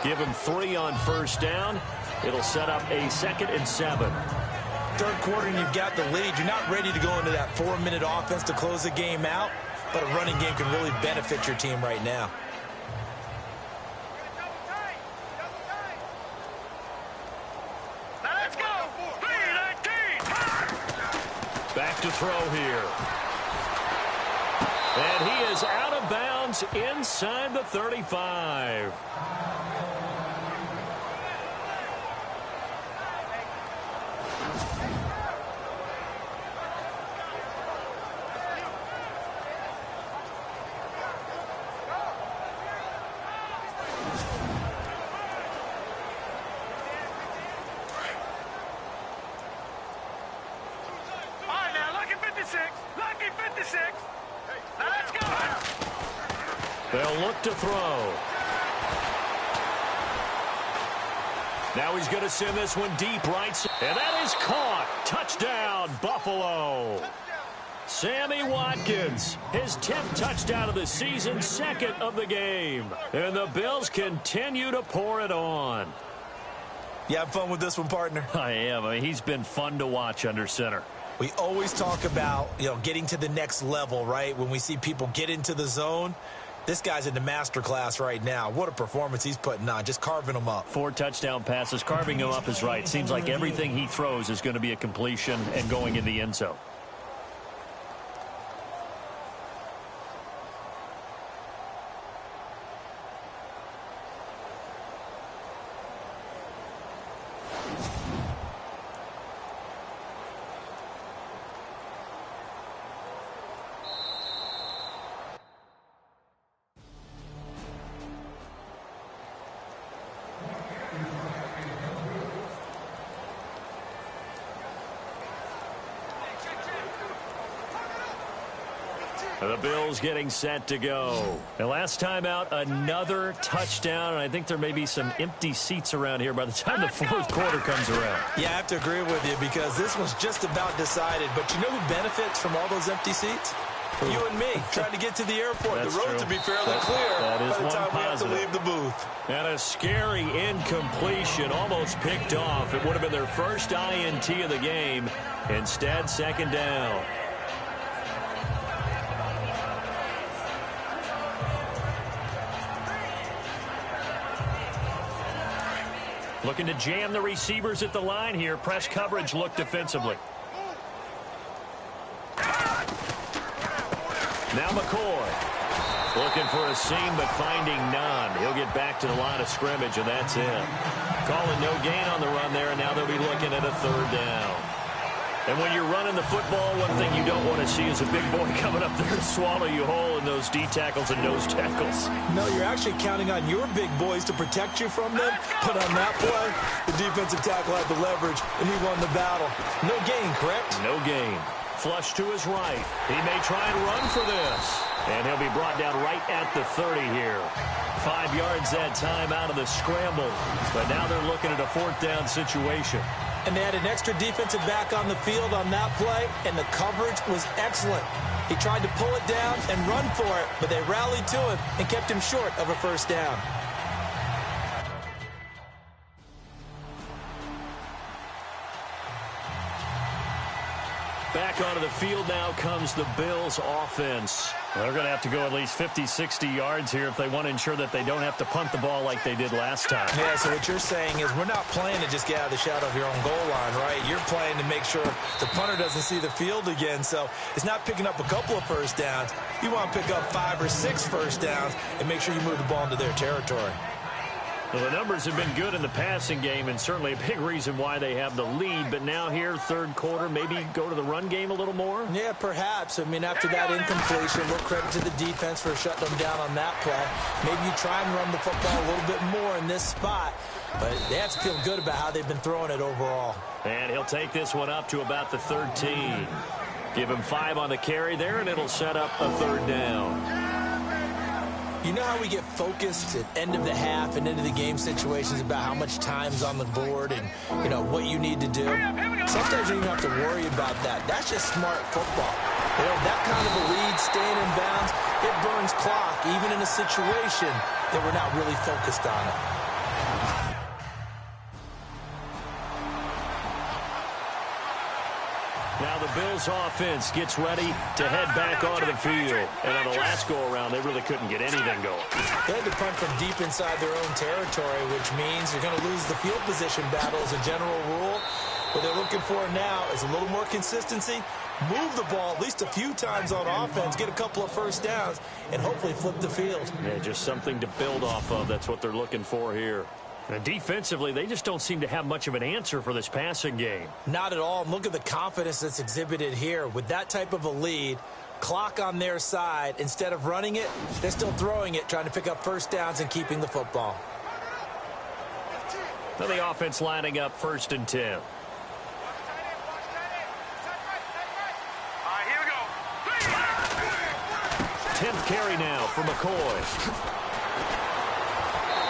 Give him 3 on first down. It'll set up a 2nd and 7. Third quarter and you've got the lead. You're not ready to go into that 4-minute offense to close the game out, but a running game can really benefit your team right now. Let's go! 3-19! Back to throw here. And he is out of bounds inside the 35. They'll look to throw. Now he's going to send this one deep right. And that is caught. Touchdown, Buffalo. Sammy Watkins, his 10th touchdown of the season, 2nd of the game. And the Bills continue to pour it on. You have fun with this one, partner? I am. I mean, he's been fun to watch under center. We always talk about, getting to the next level, right? When we see people get into the zone, this guy's in the master class right now. What a performance he's putting on, just carving them up. 4 touchdown passes. Carving him up is right. Seems like everything he throws is going to be a completion and going in the end zone. The Bills getting set to go. And last time out, another touchdown. And I think there may be some empty seats around here by the time the fourth quarter comes around. Yeah, I have to agree with you because this was just about decided. But you know who benefits from all those empty seats? You and me, trying to get to the airport. That's the road true. to be fairly clear that is by the time one we have to positive. leave the booth. And a scary incompletion, almost picked off. It would have been their first INT of the game. Instead, 2nd down. Looking to jam the receivers at the line here. Press coverage look defensively. Now McCoy. Looking for a seam, but finding none. He'll get back to the line of scrimmage, and that's it. Calling no gain on the run there, and now they'll be looking at a third down. And when you're running the football, one thing you don't want to see is a big boy coming up there and swallow you whole in those D tackles and nose tackles. No, you're actually counting on your big boys to protect you from them. But on that play, the defensive tackle had the leverage, and he won the battle. No gain, correct? No gain. Flush to his right. He may try and run for this. And he'll be brought down right at the 30 here. 5 yards that time out of the scramble. But now they're looking at a fourth down situation. And they had an extra defensive back on the field on that play, and the coverage was excellent. He tried to pull it down and run for it, but they rallied to him and kept him short of a first down. Back onto the field now comes the Bills offense. They're going to have to go at least 50, 60 yards here if they want to ensure that they don't have to punt the ball like they did last time. Yeah, so what you're saying is we're not playing to just get out of the shadow of your own goal line, right? You're playing to make sure the punter doesn't see the field again. So it's not picking up a couple of first downs. You want to pick up 5 or 6 first downs and make sure you move the ball into their territory. Well, the numbers have been good in the passing game, and certainly a big reason why they have the lead. But now here, third quarter, maybe go to the run game a little more? Yeah, perhaps. I mean, after that incompletion, we'll credit to the defense for shutting them down on that play. Maybe you try and run the football a little bit more in this spot. But they have to feel good about how they've been throwing it overall. And he'll take this one up to about the 13. Give him 5 on the carry there, and it'll set up a third down. You know how we get focused at end of the half and into the game situations about how much time's on the board and, you know, what you need to do? Sometimes you don't even have to worry about that. That's just smart football. You know, that kind of a lead, staying in bounds, it burns clock, even in a situation that we're not really focused on it. Now the Bills offense gets ready to head back onto the field. And on the last go-around, they really couldn't get anything going. They had to punt from deep inside their own territory, which means you're going to lose the field position battle as a general rule. What they're looking for now is a little more consistency, move the ball at least a few times on offense, get a couple of first downs, and hopefully flip the field. Yeah, just something to build off of. That's what they're looking for here. And defensively, they just don't seem to have much of an answer for this passing game. Not at all. And look at the confidence that's exhibited here. With that type of a lead, clock on their side, instead of running it, they're still throwing it, trying to pick up first downs and keeping the football. Now the offense lining up 1st and 10. All right, here we go. 10th carry now for McCoy.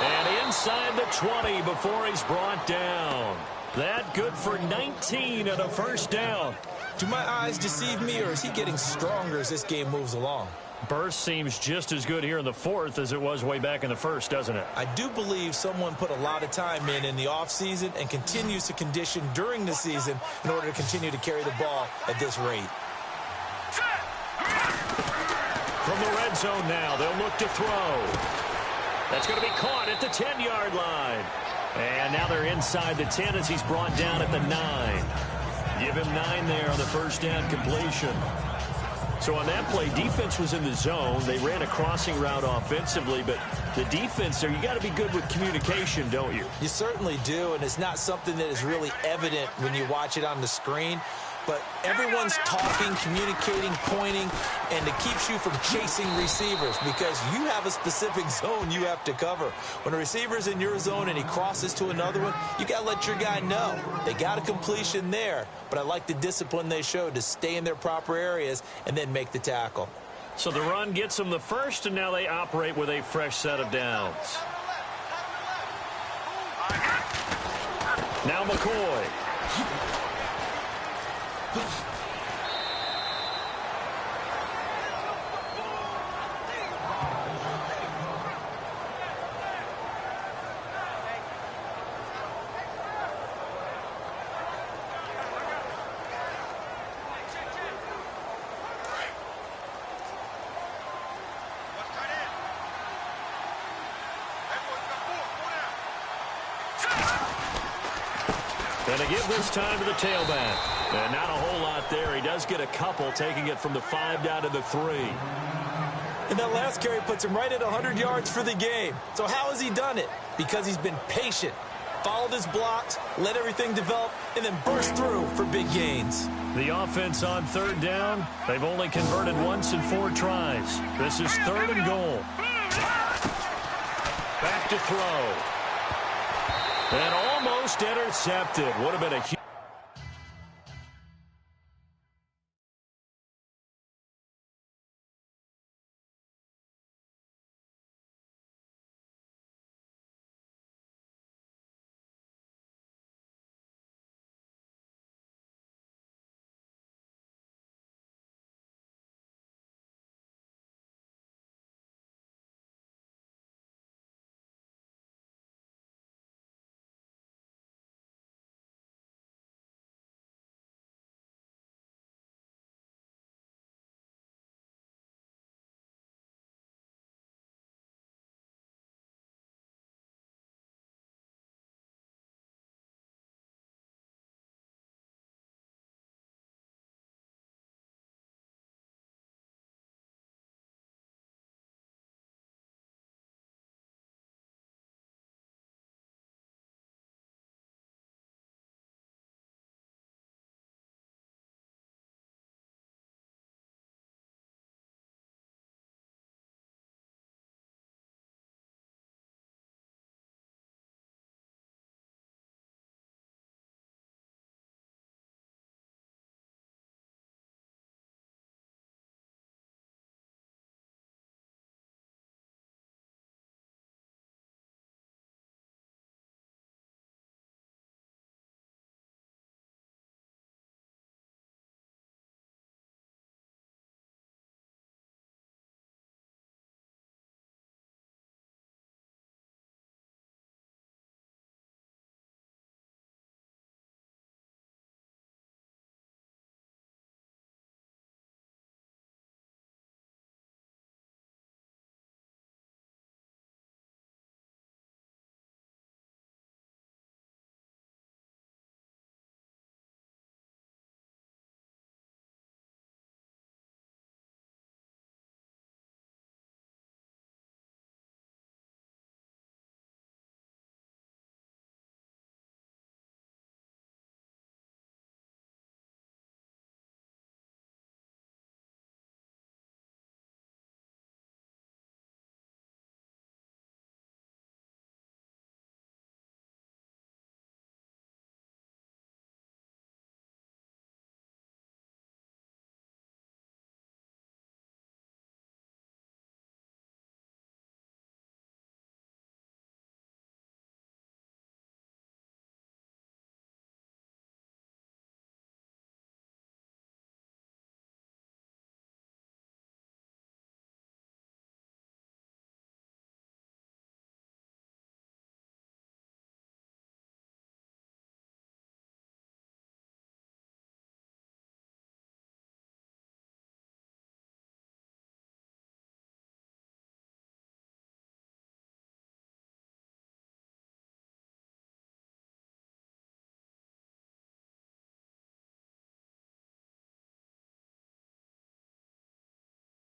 And inside the 20 before he's brought down. That good for 19 and a first down. Do my eyes deceive me, or is he getting stronger as this game moves along? Burst seems just as good here in the 4th as it was way back in the 1st, doesn't it? I do believe someone put a lot of time in the offseason and continues to condition during the season in order to continue to carry the ball at this rate. From the red zone now, they'll look to throw. That's going to be caught at the 10-yard line. And now they're inside the 10 as he's brought down at the 9. Give him 9 there on the first down completion. So on that play, defense was in the zone. They ran a crossing route offensively, but the defense there, you got to be good with communication, don't you? You certainly do, and it's not something that is really evident when you watch it on the screen. But everyone's talking, communicating, pointing, and it keeps you from chasing receivers because you have a specific zone you have to cover. When a receiver's in your zone and he crosses to another one, you got to let your guy know. They got a completion there, but I like the discipline they showed to stay in their proper areas and then make the tackle. So the run gets them the first, and now they operate with a fresh set of downs. Now McCoy. And they give this time to the tailback. And not a whole lot there. He does get a couple, taking it from the 5 down to the 3. And that last carry puts him right at 100 yards for the game. So how has he done it? Because he's been patient, followed his blocks, let everything develop, and then burst through for big gains. The offense on third down, they've only converted once in 4 tries. This is 3rd and goal. Back to throw. And almost intercepted. Would have been a huge...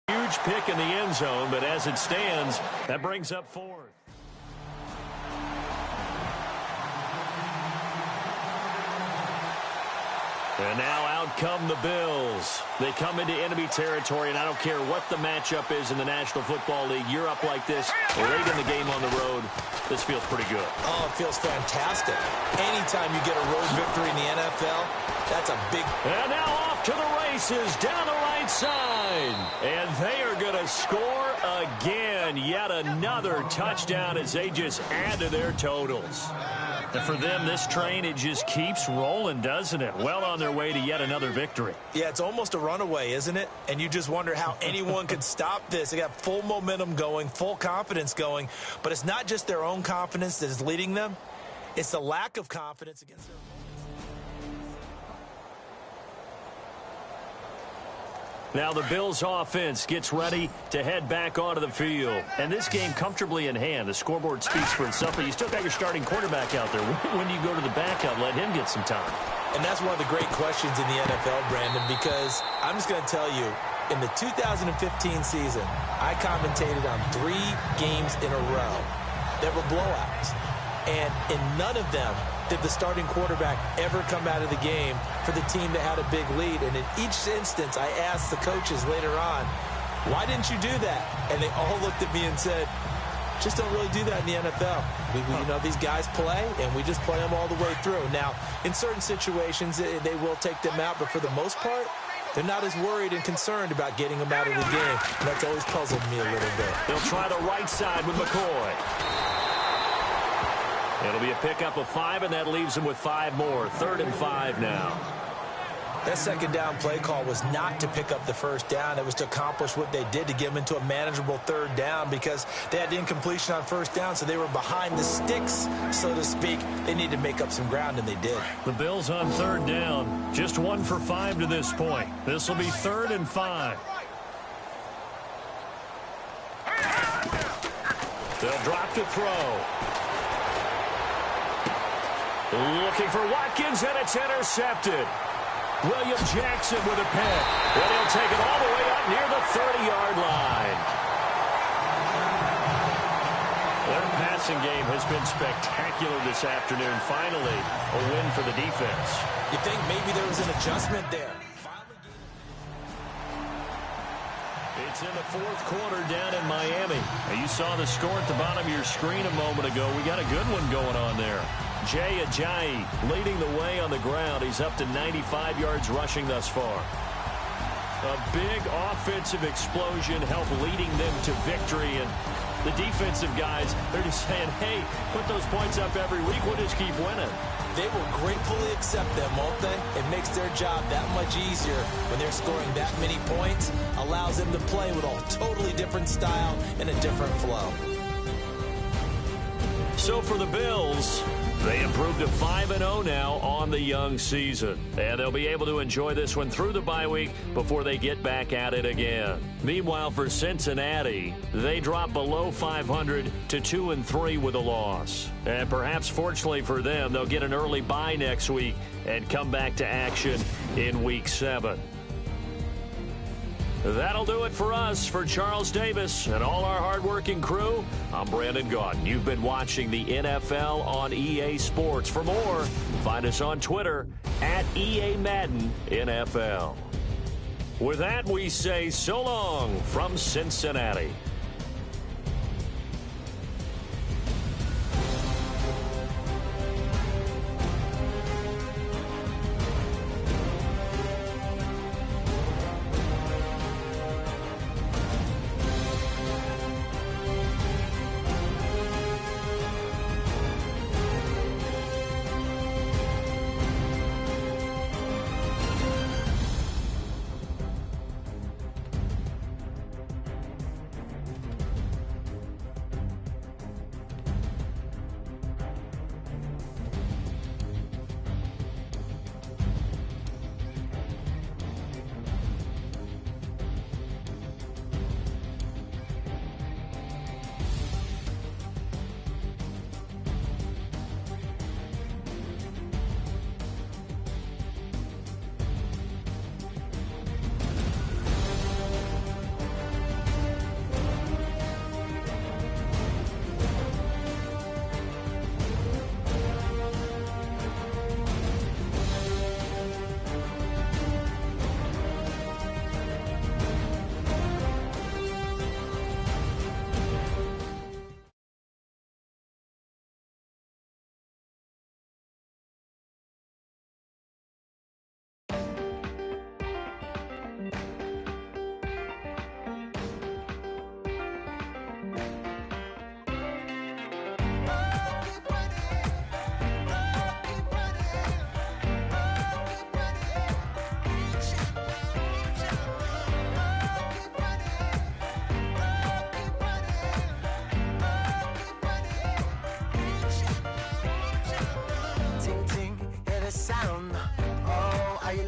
Huge pick in the end zone, but as it stands, that brings up 4th. And now out come the Bills. They come into enemy territory, and I don't care what the matchup is in the National Football League. You're up like this late in the game on the road. This feels pretty good. Oh, it feels fantastic. Anytime you get a road victory in the NFL, that's a big... And now off to the races down the right side. And they are going to score again. Yet another touchdown as they just add to their totals. And for them, this train, it just keeps rolling, doesn't it? Well on their way to yet another victory. Yeah, it's almost a runaway, isn't it? And you just wonder how anyone could stop this. They got full momentum going, full confidence going. But it's not just their own confidence that is leading them. It's the lack of confidence against their opponents. Now the Bills offense gets ready to head back onto the field. And this game comfortably in hand. The scoreboard speaks for itself, but you still got your starting quarterback out there. When do you go to the backup, let him get some time? And that's one of the great questions in the NFL, Brandon, because I'm just going to tell you, In the 2015 season, I commentated on 3 games in a row that were blowouts. And in none of them did the starting quarterback ever come out of the game for the team that had a big lead. And in each instance, I asked the coaches later on, why didn't you do that? And they all looked at me and said, just don't really do that in the NFL. You know, these guys play, and we just play them all the way through. Now, in certain situations, they will take them out, but for the most part, they're not as worried and concerned about getting them out of the game. And that's always puzzled me a little bit. They'll try the right side with McCoy. It'll be a pickup of 5, and that leaves them with 5 more. 3rd and 5 now. That second down play call was not to pick up the first down. It was to accomplish what they did, to get them into a manageable 3rd down, because they had incompletion on first down, so they were behind the sticks, so to speak. They needed to make up some ground, and they did. The Bills on 3rd down. Just 1 for 5 to this point. This will be 3rd and 5. They'll drop to throw. Looking for Watkins, and it's intercepted. William Jackson with a pick. And he'll take it all the way up near the 30-yard line. Their passing game has been spectacular this afternoon. Finally, a win for the defense. You think maybe there was an adjustment there? It's in the 4th quarter down in Miami. Now, you saw the score at the bottom of your screen a moment ago. We got a good one going on there. Jay Ajayi leading the way on the ground. He's up to 95 yards rushing thus far. A big offensive explosion helped leading them to victory. And the defensive guys, they're just saying, hey, put those points up every week. We'll just keep winning. They will gratefully accept them, won't they? It makes their job that much easier when they're scoring that many points. Allows them to play with a totally different style and a different flow. So for the Bills, they improved to 5-0 now on the young season. And they'll be able to enjoy this one through the bye week before they get back at it again. Meanwhile, for Cincinnati, they drop below 500 to 2-3 with a loss. And perhaps fortunately for them, they'll get an early bye next week and come back to action in Week 7. That'll do it for us. For Charles Davis and all our hardworking crew, I'm Brandon Gaudin. You've been watching the NFL on EA Sports. For more, find us on Twitter at EA Madden NFL. With that, we say so long from Cincinnati.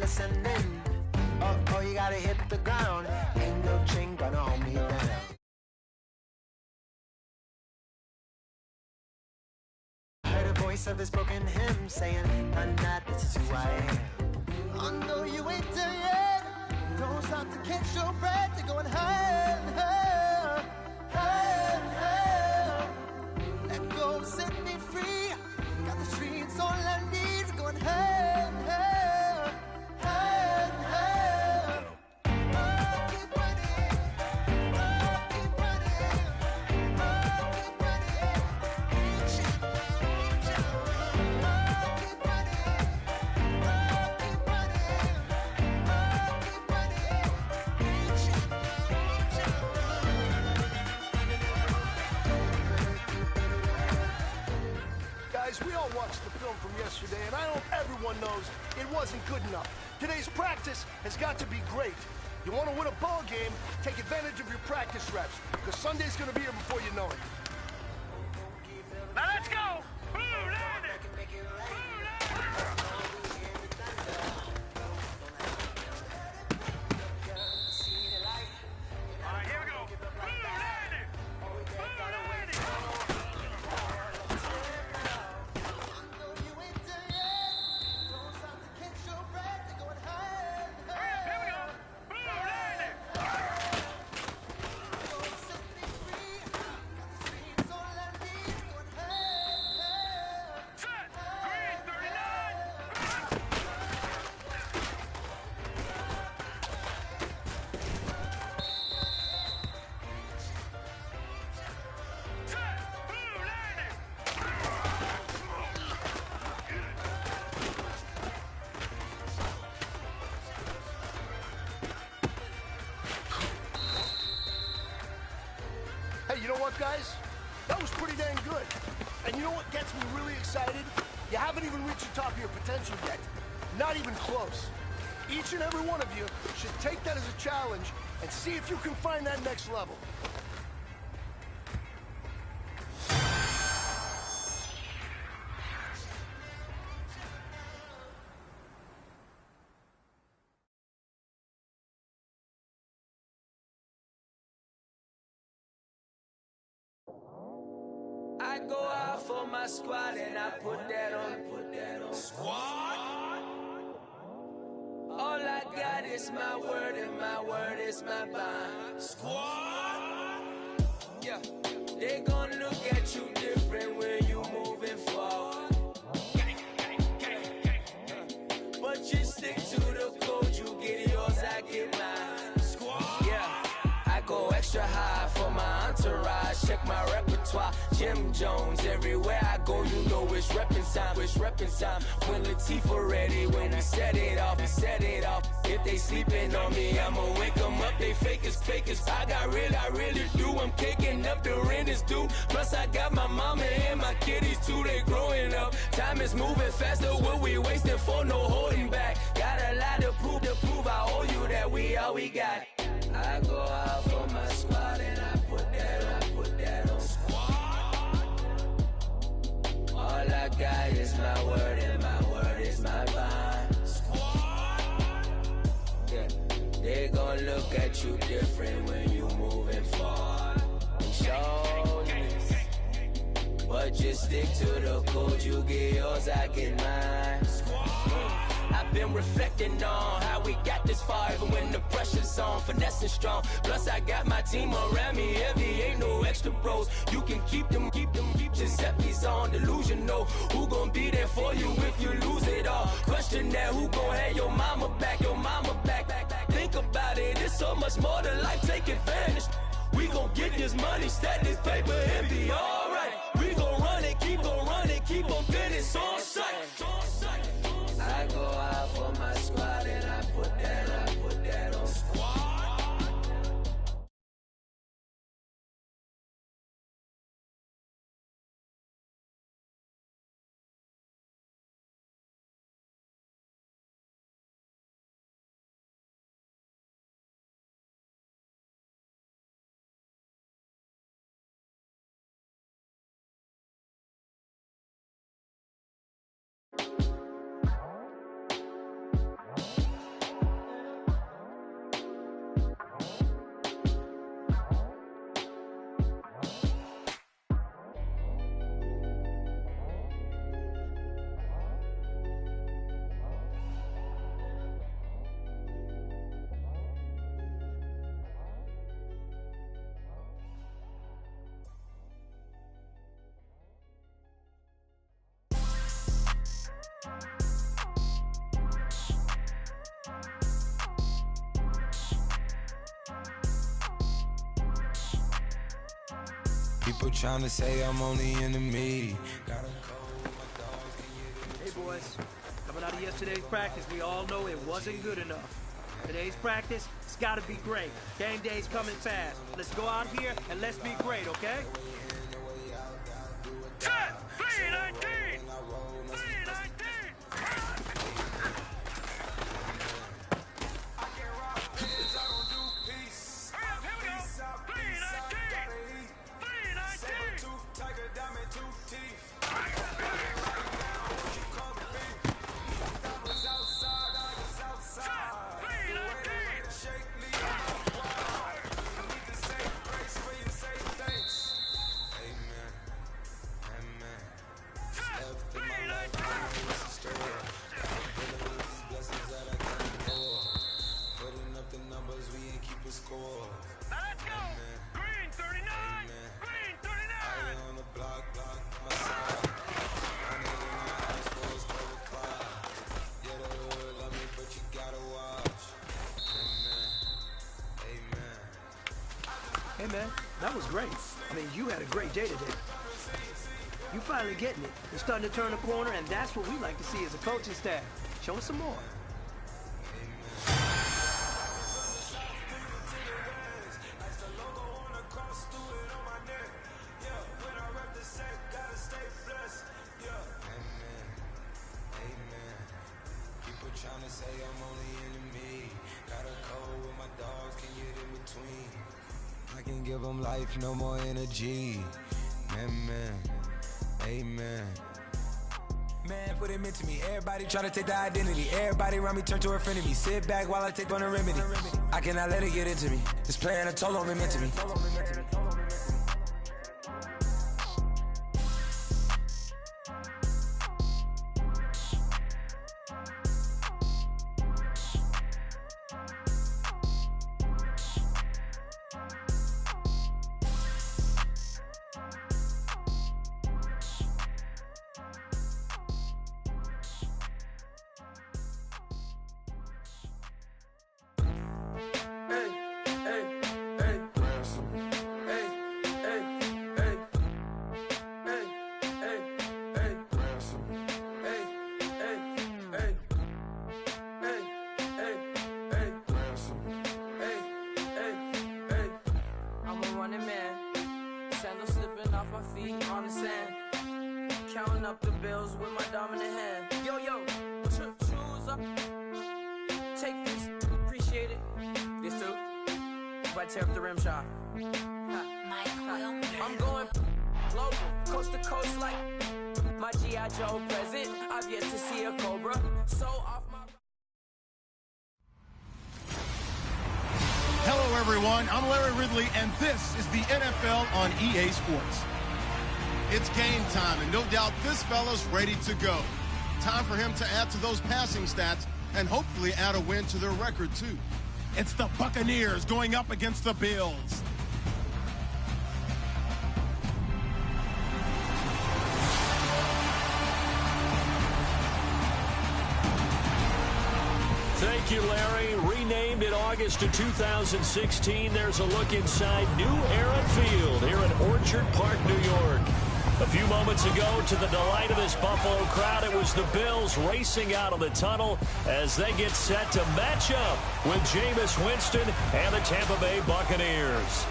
listening. Oh, you gotta hit the ground. Ain't no chain gonna hold me down. Heard a voice of this broken hymn saying, "I'm not, this is who I am." I know you ain't there yet. Don't stop to catch your breath. They're going higher and higher, higher and higher. Let go, set me free. Got the streets all I need. They're going higher and higher, higher and higher. Keep running, keep running, keep running. Reach it, reach it. Keep running, keep running, keep running. Reach it, reach it. Guys, we all watched the film from yesterday, and I hope everyone knows it wasn't good enough. Today's practice has got to be great. You want to win a ball game, take advantage of your practice reps, because Sunday's going to be here before you know it. Now let's go! Blue landed! Blue landed! All right, here we go. Blue landed! Blue landed! Here we go. Blue landed! Set! Green 39! Set! Blue landed! Hey, you know what, guys? That was pretty dang good. And you know what gets me really excited? You haven't even reached the top of your potential yet. Not even close. Each and every one of you should take that as a challenge and see if you can find that next level. I go out for my squad and I put that on. Squad. All I got is my word and my word is my bond. Squad. Yeah, they gon' look at you different when you moving forward. But you stick to the code, you get yours, I get mine. Squad. Yeah, I go extra high for my entourage. Check my repertoire, Jim Jones. Everywhere I go, you know it's reppin' time. It's reppin' time. When Latifah ready, when we set it off, we set it off. If they sleeping on me, I'ma wake them up. They fakers, fakers. I really do. I'm kicking up the rent is due. Plus I got my mama and my kiddies too. They growing up. Time is moving faster. What we wasting for? No holding back. Got a lot to prove. I owe you that we all we got. I go out for my squad and I put that on. Squad. All I got is my word and my word is my bond. Squad. Yeah, they gon' look at you different when you moving forward. Show this, but just stick to the code. You get yours, I get mine. I've been reflecting on how we got this far, even when the pressure's on, finessing strong. Plus I got my team around me heavy, ain't no extra bros. You can keep them. Giuseppe's on delusional. Who gon' be there for you if you lose it all? Question that, who gon' have your mama back? Think about it, it's so much more to life, take advantage. We gon' get this money, stack this paper, and be alright. We gon' run it, keep on running, keep on finish on sight. I go out for my squad and I put that on. Squad. People trying to say I'm only in the media. Hey, boys. Coming out of yesterday's practice, we all know it wasn't good enough. Today's practice, it's got to be great. Game day's coming fast. Let's go out here and let's be great, okay? Set! 319! 319! Hey, man, that was great. I mean, you had a great day today. You finally getting it. You're starting to turn the corner, and that's what we like to see as a coaching staff. Show us some more. Trying to say I'm only enemy. Got a code with my dogs, can get in between. I can give them life, no more energy. Man, amen. Man, put him into me. Everybody try to take the identity. Everybody around me turn to a friend of me. Sit back while I take on a remedy. I cannot let it get into me. This playing a toll on me, meant to me. Counting up the bills with my dominant hand. Yo, choose up. Take this, appreciate it. This too. But tear up the rim shot. I'm going global, coast to coast like my G.I. Joe present. I've yet to see a Cobra. So off my. Hello, everyone. I'm Larry Ridley, and this is the NFL on EA Sports. It's game time, and no doubt this fella's ready to go. Time for him to add to those passing stats and hopefully add a win to their record, too. It's the Buccaneers going up against the Bills. Thank you, Larry. Renamed in August of 2016, there's a look inside New Era Field here in Orchard Park, New York. A few moments ago, to the delight of this Buffalo crowd, it was the Bills racing out of the tunnel as they get set to match up with Jameis Winston and the Tampa Bay Buccaneers.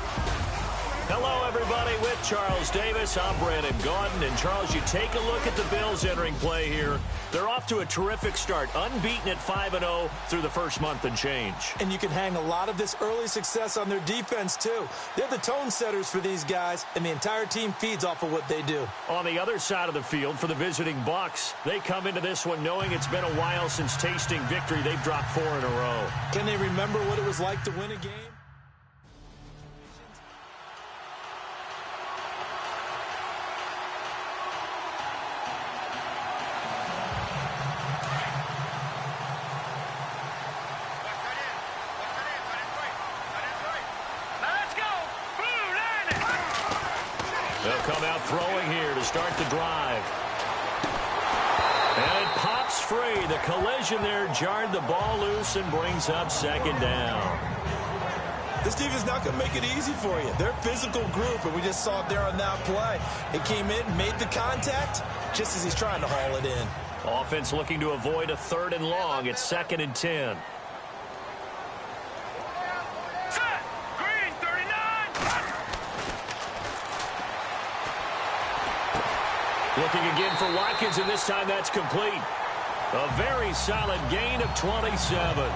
Hello, everybody, with Charles Davis. I'm Brandon Gaudin. And, Charles, you take a look at the Bills entering play here. They're off to a terrific start, unbeaten at 5-0 through the first month and change. And you can hang a lot of this early success on their defense, too. They're the tone setters for these guys, and the entire team feeds off of what they do. On the other side of the field for the visiting Bucs, they come into this one knowing it's been a while since tasting victory. They've dropped 4 in a row. Can they remember what it was like to win a game? They'll come out throwing here to start the drive. And it pops free. The collision there jarred the ball loose and brings up second down. This defense is not going to make it easy for you. They're a physical group, and we just saw it there on that play. It came in, made the contact, just as he's trying to haul it in. Offense looking to avoid a 3rd and long. It's 2nd and 10. Set. Green, 39. Looking again for Watkins, and this time that's complete. A very solid gain of 27.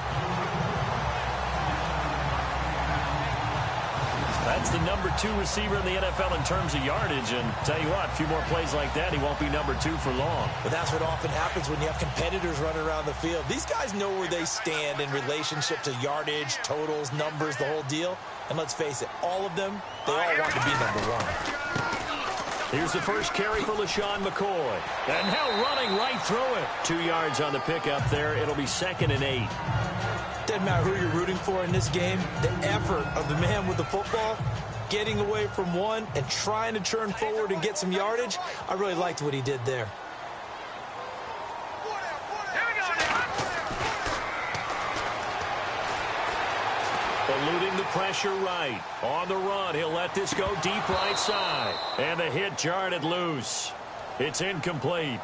That's the number 2 receiver in the NFL in terms of yardage. And tell you what, a few more plays like that, he won't be number 2 for long. But that's what often happens when you have competitors running around the field. These guys know where they stand in relationship to yardage, totals, numbers, the whole deal. And let's face it, all of them, they all want to be number 1. Here's the first carry for LaShawn McCoy. And now running right through it. 2 yards on the pickup there. It'll be 2nd and 8. Doesn't matter who you're rooting for in this game. The effort of the man with the football, getting away from one and trying to turn forward and get some yardage, I really liked what he did there. Eluding the pressure right. On the run, he'll let this go deep right side. And the hit jarred it loose. It's incomplete.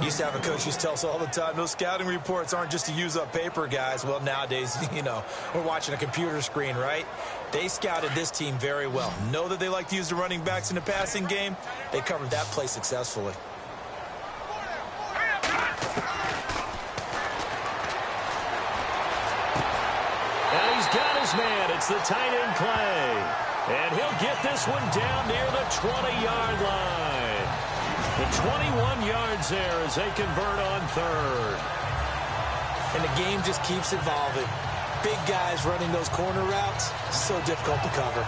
Used to have a coach used to tell us all the time, those scouting reports aren't just to use up paper, guys. Well, nowadays, you know, we're watching a computer screen, right? They scouted this team very well. Know that they like to use the running backs in the passing game. They covered that play successfully. And he's got his man. It's the tight end Clay. And he'll get this one down near the 20-yard line. The 21 yards there as they convert on 3rd. And the game just keeps evolving. Big guys running those corner routes, so difficult to cover.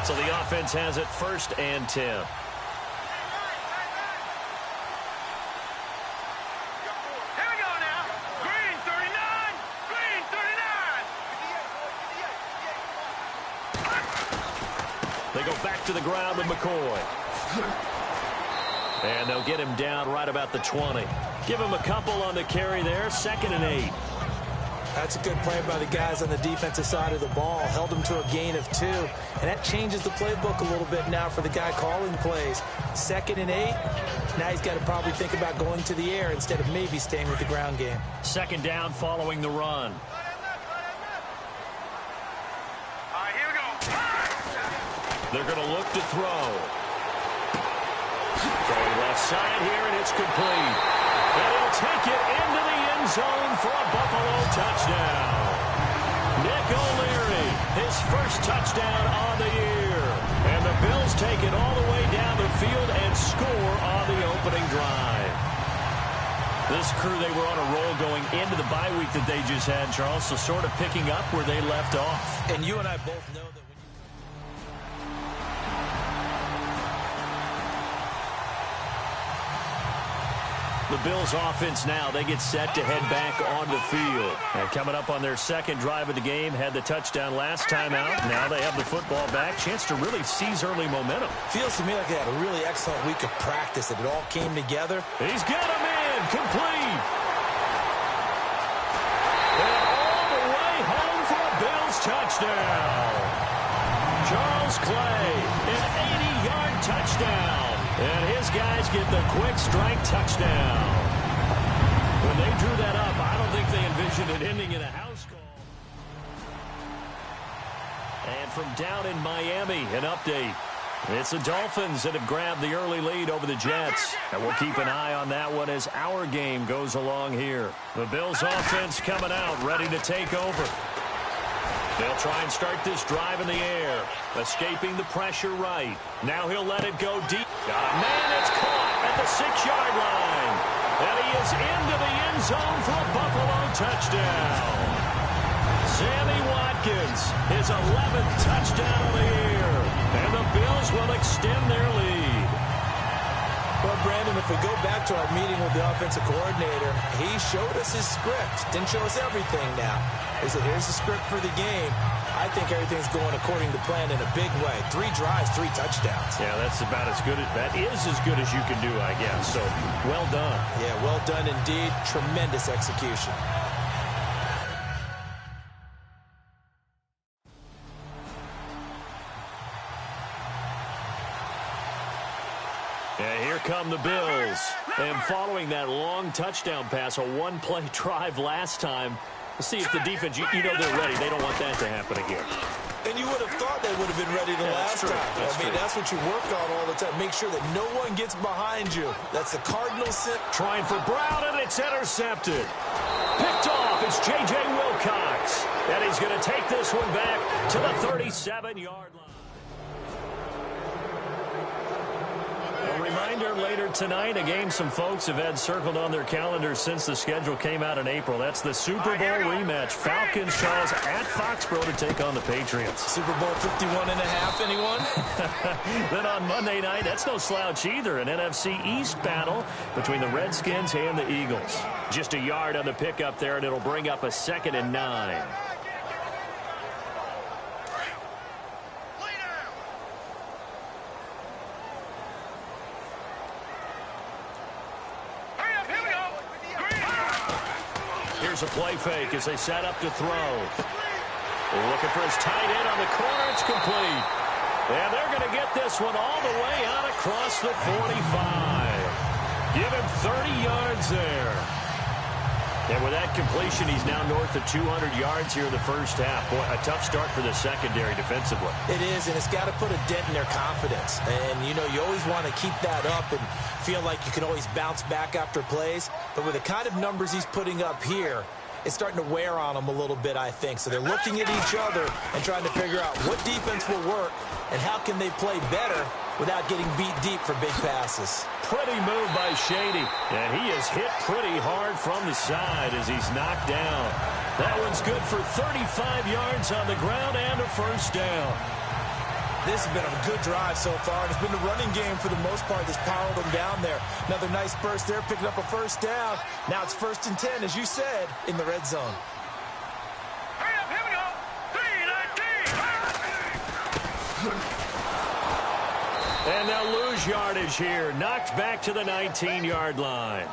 So the offense has it 1st and 10. Here we go now. Green, 39. Green, 39. They go back to the ground with McCoy. And they'll get him down right about the 20. Give him a couple on the carry there. 2nd and 8. That's a good play by the guys on the defensive side of the ball. Held him to a gain of 2. And that changes the playbook a little bit now for the guy calling plays. 2nd and 8. Now he's got to probably think about going to the air instead of maybe staying with the ground game. 2nd down following the run. All right, here we go. They're going to look to throw. Throwing left side here, and it's complete. And he'll take it into the end zone for a Buffalo touchdown. Nick O'Leary, his first touchdown on the year. And the Bills take it all the way down the field and score on the opening drive. This crew, they were on a roll going into the bye week that they just had, Charles, so sort of picking up where they left off. And you and I both know that the Bills offense now, they get set to head back on the field. And coming up on their 2nd drive of the game, had the touchdown last time out. Now they have the football back. Chance to really seize early momentum. feels to me like they had a really excellent week of practice, that it all came together. He's got him in, complete. And all the way home for a Bills touchdown. Charles Clay, an 80-yard touchdown. And his guys get the quick strike touchdown. When they drew that up, I don't think they envisioned it ending in a house call. And from down in Miami, an update. It's the Dolphins that have grabbed the early lead over the Jets. And we'll keep an eye on that one as our game goes along here. The Bills offense coming out, ready to take over. They'll try and start this drive in the air. Escaping the pressure right. Now he'll let it go deep. Got a man that's caught at the 6-yard line. And he is into the end zone for a Buffalo touchdown. Sammy Watkins, his 11th touchdown of the year. And the Bills will extend their lead. Well, Brandon, if we go back to our meeting with the offensive coordinator, he showed us his script. Didn't show us everything now. He said, here's the script for the game. I think everything's going according to plan in a big way. 3 drives, 3 touchdowns. Yeah, that's about as good. That is as good as you can do, I guess. So, well done. Yeah, well done indeed. Tremendous execution. from the Bills. And following that long touchdown pass, a one-play drive last time, let's see if the defense, you know they're ready. They don't want that to happen again. And you would have thought they would have been ready the last time. That's what you work on all the time. Make sure that no one gets behind you. That's the cardinal sin. Trying for Brown, and it's intercepted. Picked off. It's J.J. Wilcox. And he's going to take this one back to the 37-yard line. A reminder later tonight, a game some folks have had circled on their calendars since the schedule came out in April. That's the Super Bowl rematch. Falcons, Charles, at Foxborough to take on the Patriots. Super Bowl 51.5, anyone? Then on Monday night, that's no slouch either. An NFC East battle between the Redskins and the Eagles. Just a yard on the pickup there, and it'll bring up a 2nd and 9. Here's a play fake as they set up to throw. Looking for his tight end on the corner. It's complete. And they're going to get this one all the way out across the 45. Give him 30 yards there. And with that completion, he's now north of 200 yards here in the first half. Boy, a tough start for the secondary defensively. It is, and it's got to put a dent in their confidence. And, you know, you always want to keep that up and feel like you can always bounce back after plays. But with the kind of numbers he's putting up here, it's starting to wear on them a little bit, I think. So they're looking at each other and trying to figure out what defense will work and how can they play better without getting beat deep for big passes. Pretty move by Shady, and he is hit pretty hard from the side as he's knocked down. That one's good for 35 yards on the ground and a first down. This has been a good drive so far. It's been the running game for the most part that's powered them down there. Another nice burst there, picking up a first down. Now it's 1st and 10, as you said, in the red zone. Hurry up, here we go. 3-19. And they'll lose yardage here. Knocked back to the 19-yard line.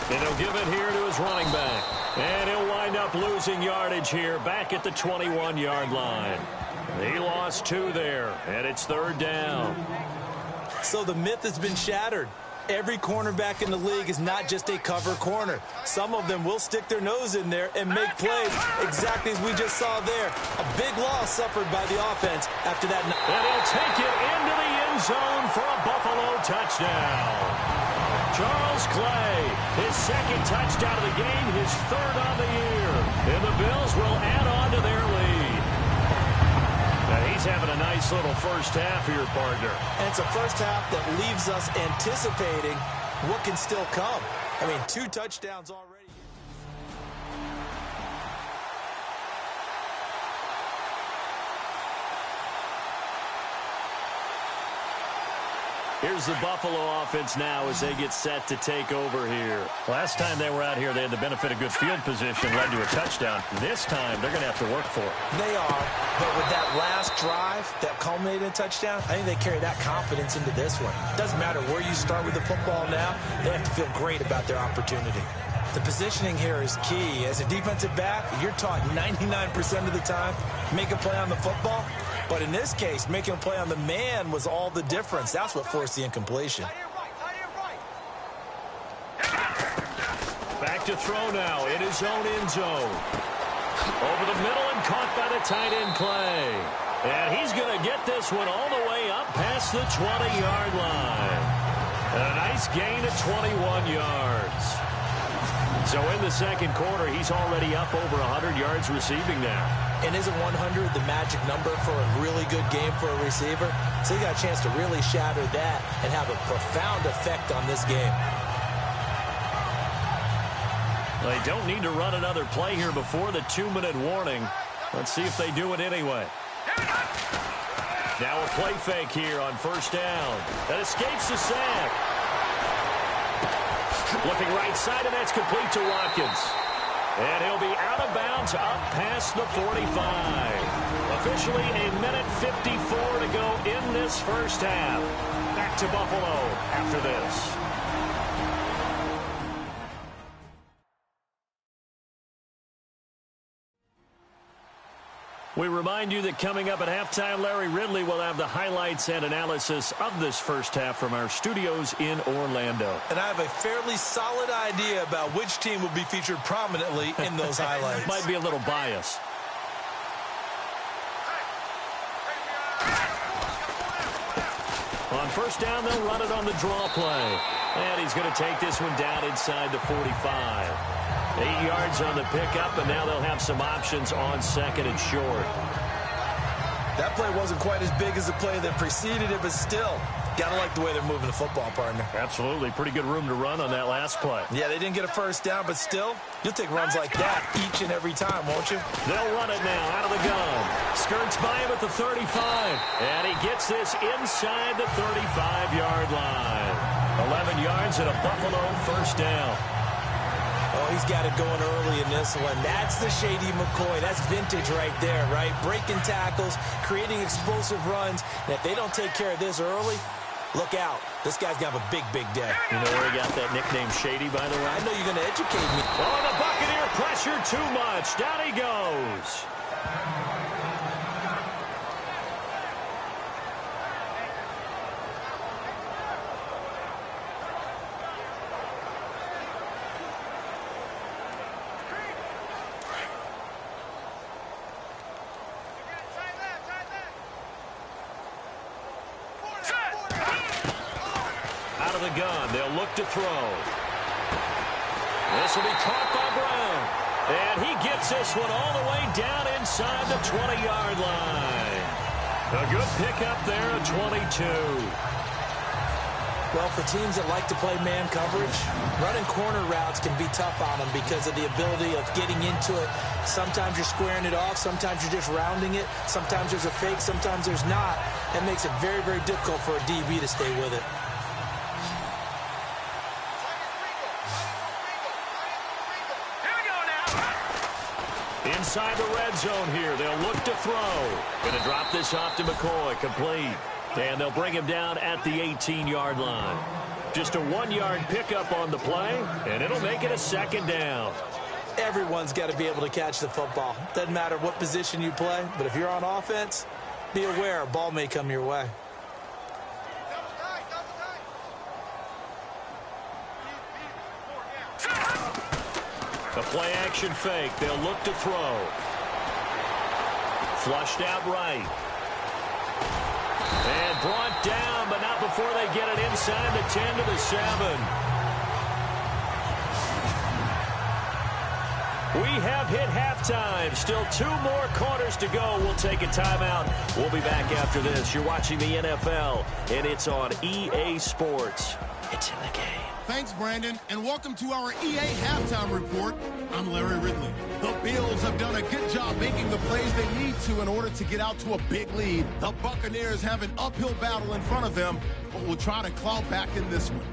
And he'll give it here to his running back. And he'll wind up losing yardage here back at the 21-yard line. He lost 2 there, and it's 3rd down. So the myth has been shattered. Every cornerback in the league is not just a cover corner. Some of them will stick their nose in there and make plays exactly as we just saw there. A big loss suffered by the offense after that. And he'll take it into the end zone for a Buffalo touchdown. Charles Clay, his 2nd touchdown of the game, his 3rd on the year. And the Bills will add on to their lead. Now he's having a nice little first half here, partner. And it's a first half that leaves us anticipating what can still come. I mean, 2 touchdowns already. Here's the Buffalo offense now as they get set to take over here. Last time they were out here, they had the benefit of good field position, led to a touchdown. This time, they're going to have to work for it. They are, but with that last drive that culminated in a touchdown, I think they carry that confidence into this one. Doesn't matter where you start with the football now, they have to feel great about their opportunity. The positioning here is key. As a defensive back, you're taught 99% of the time, make a play on the football. But in this case, making a play on the man was all the difference. That's what forced the incompletion. Back to throw now in his own end zone. Over the middle and caught by the tight end Clay. And he's going to get this one all the way up past the 20-yard line. And a nice gain of 21 yards. So in the second quarter, he's already up over 100 yards receiving now. And isn't 100 the magic number for a really good game for a receiver? So he got a chance to really shatter that and have a profound effect on this game. They don't need to run another play here before the 2-minute warning. Let's see if they do it anyway. Now a play fake here on first down. That escapes the sack. Looking right side, and that's complete to Watkins. And he'll be out of bounds up past the 45. Officially a minute 54 to go in this first half. Back to Buffalo after this. We remind you that coming up at halftime, Larry Ridley will have the highlights and analysis of this first half from our studios in Orlando. And I have a fairly solid idea about which team will be featured prominently in those highlights. Might be a little biased. On first down, they'll run it on the draw play. And he's going to take this one down inside the 45. 8 yards on the pickup, and now they'll have some options on second and short. That play wasn't quite as big as the play that preceded it, but still, got to like the way they're moving the football, partner. Absolutely. Pretty good room to run on that last play. Yeah, they didn't get a first down, but still, you'll take runs like that each and every time, won't you? They'll run it now out of the gun. Skirts by him at the 35, and he gets this inside the 35-yard line. 11 yards and a Buffalo first down. Oh, he's got it going early in this one. That's the Shady McCoy. That's vintage right there, right? Breaking tackles, creating explosive runs. And if they don't take care of this early, look out. This guy's going to have a big, big day. You know where he got that nickname Shady, by the way? I know you're going to educate me. Oh, the Buccaneer pressure too much. Down he goes. Out of the gun, they'll look to throw. This will be caught by Brown. And he gets this one all the way down inside the 20-yard line. A good pickup there at 22. Well, for teams that like to play man coverage, running corner routes can be tough on them because of the ability of getting into it. Sometimes you're squaring it off. Sometimes you're just rounding it. Sometimes there's a fake. Sometimes there's not. That makes it very, very difficult for a DB to stay with it. Inside the red zone here. They'll look to throw. Going to drop this off to McCoy. Complete. And they'll bring him down at the 18-yard line. Just a 1-yard pickup on the play, and it'll make it a second down. Everyone's got to be able to catch the football. Doesn't matter what position you play, but if you're on offense, be aware a ball may come your way. The play-action fake. They'll look to throw. Flushed out right. And brought down, but not before they get it inside the 10 to the 7. We have hit halftime. Still 2 more quarters to go. We'll take a timeout. We'll be back after this. You're watching the NFL, and it's on EA Sports. It's in the game. Thanks, Brandon, and welcome to our EA Halftime Report. I'm Larry Ridley. The Bills have done a good job making the plays they need to in order to get out to a big lead. The Buccaneers have an uphill battle in front of them, but will try to claw back in this one.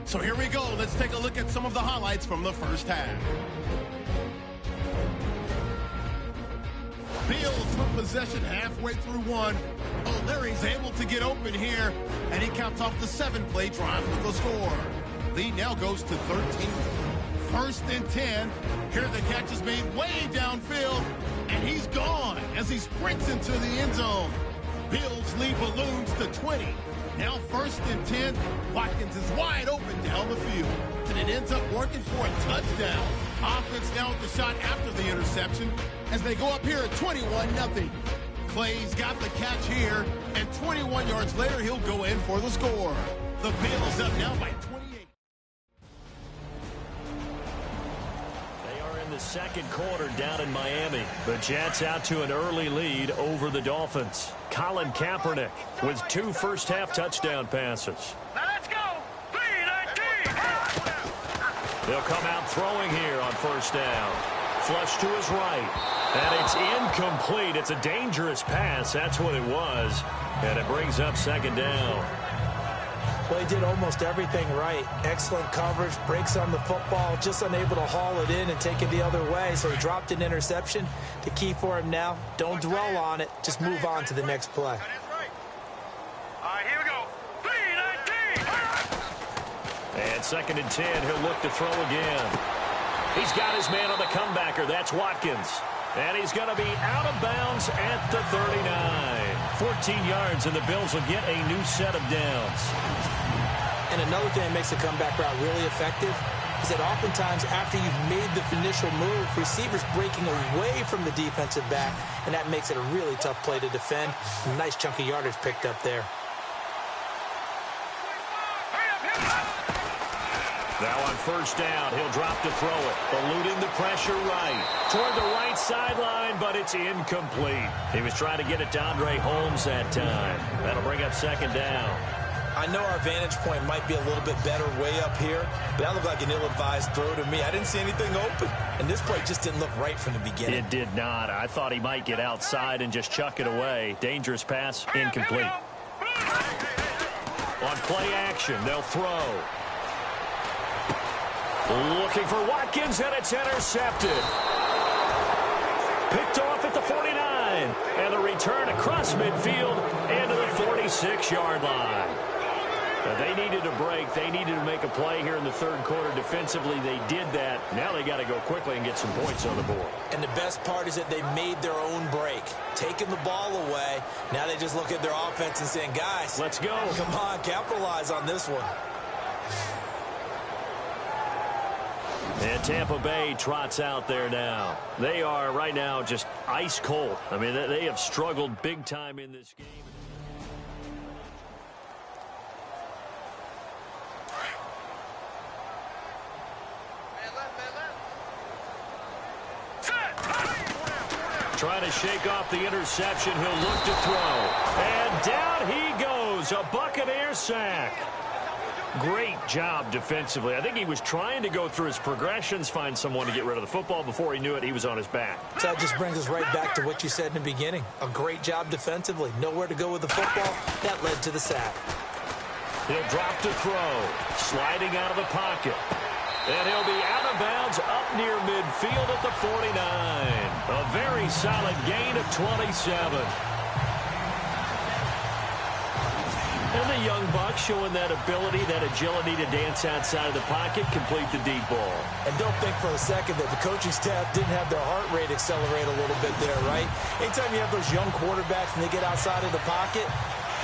So here we go. Let's take a look at some of the highlights from the first half. Bills with possession halfway through one. Oh, Larry's able to get open here, and he caps off the 7-play drive with the score. Lead now goes to 13. First and 10. Here the catch is made way downfield, and he's gone as he sprints into the end zone. Bills lead balloons to 20. Now first and 10. Watkins is wide open down the field, and it ends up working for a touchdown. Offense now with the shot after the interception as they go up here at 21-0. Clay's got the catch here, and 21 yards later, he'll go in for the score. The Bills up now by 28. They are in the second quarter down in Miami. The Jets out to an early lead over the Dolphins. Colin Kaepernick with 2 first-half touchdown passes. Now let's go. 3-19. They'll come out throwing here on first down. Flush to his right. And it's incomplete. It's a dangerous pass. That's what it was. And it brings up second down. Well, he did almost everything right. Excellent coverage, breaks on the football, just unable to haul it in and take it the other way. So he dropped an interception. The key for him now, don't dwell on it. Just move on to the next play. All right, here we go. 3-19. And 2nd and 10, he'll look to throw again. He's got his man on the comebacker. That's Watkins. And he's going to be out of bounds at the 39. 14 yards, and the Bills will get a new set of downs. And another thing that makes the comeback route really effective is that oftentimes after you've made the initial move, receivers breaking away from the defensive back, and that makes it a really tough play to defend. A nice chunk of yardage picked up there. Now on 1st down, he'll drop to throw it, eluding the pressure right. Toward the right sideline, but it's incomplete. He was trying to get it to Andre Holmes that time. That'll bring up 2nd down. I know our vantage point might be a little bit better way up here, but that looked like an ill-advised throw to me. I didn't see anything open, and this play just didn't look right from the beginning. It did not. I thought he might get outside and just chuck it away. Dangerous pass, incomplete. On play action, they'll throw. Looking for Watkins, and it's intercepted. Picked off at the 49. And the return across midfield into the 46-yard line. Now they needed a break. They needed to make a play here in the 3rd quarter defensively. They did that. Now they got to go quickly and get some points on the board. And the best part is that they made their own break, taking the ball away. Now they just look at their offense and saying, guys, let's go. Come on, capitalize on this one. And Tampa Bay trots out there now. They are right now just ice cold. I mean, they have struggled big time in this game. Trying to shake off the interception. He'll look to throw. And down he goes. A Buccaneer sack. Great job defensively. I think he was trying to go through his progressions, find someone to get rid of the football. Before he knew it, he was on his back. So that just brings us right back to what you said in the beginning. A great job defensively. Nowhere to go with the football. That led to the sack. He'll drop to throw. Sliding out of the pocket. And he'll be out of bounds up near midfield at the 49. A very solid gain of 27. And the young buck showing that ability, that agility to dance outside of the pocket, complete the deep ball. And don't think for a second that the coaching staff didn't have their heart rate accelerate a little bit there, right? Anytime you have those young quarterbacks and they get outside of the pocket,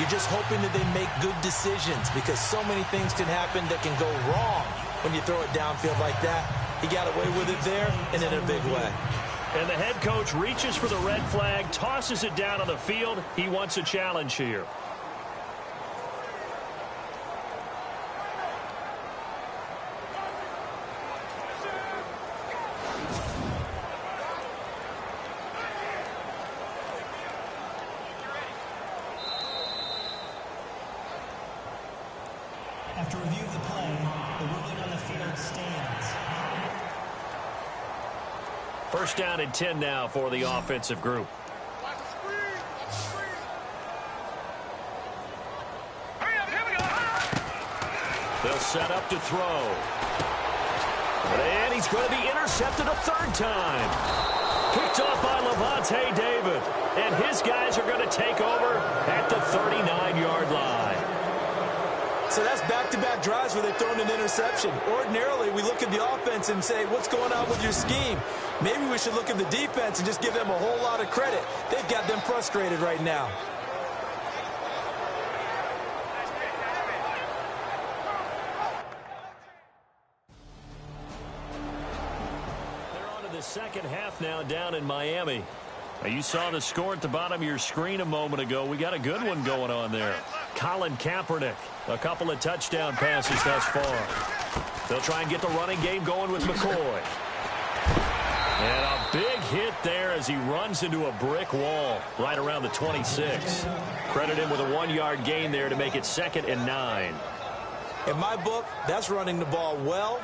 you're just hoping that they make good decisions because so many things can happen that can go wrong when you throw it downfield like that. He got away with it there and in a big way. And the head coach reaches for the red flag, tosses it down on the field. He wants a challenge here. After review of the play, the ruling on the field stands. 1st down and 10 now for the offensive group. They'll set up to throw. And he's going to be intercepted a 3rd time. Picked off by Levante David. And his guys are going to take over at the 39-yard line. So that's back-to-back drives where they've thrown an interception. Ordinarily, we look at the offense and say, what's going on with your scheme? Maybe we should look at the defense and just give them a whole lot of credit. They've got them frustrated right now. They're on to the 2nd half now down in Miami. Now, you saw the score at the bottom of your screen a moment ago. We got a good one going on there. Colin Kaepernick, a couple of touchdown passes thus far. They'll try and get the running game going with McCoy. And a big hit there as he runs into a brick wall right around the 26. Credit him with a 1-yard gain there to make it 2nd and 9. In my book, that's running the ball well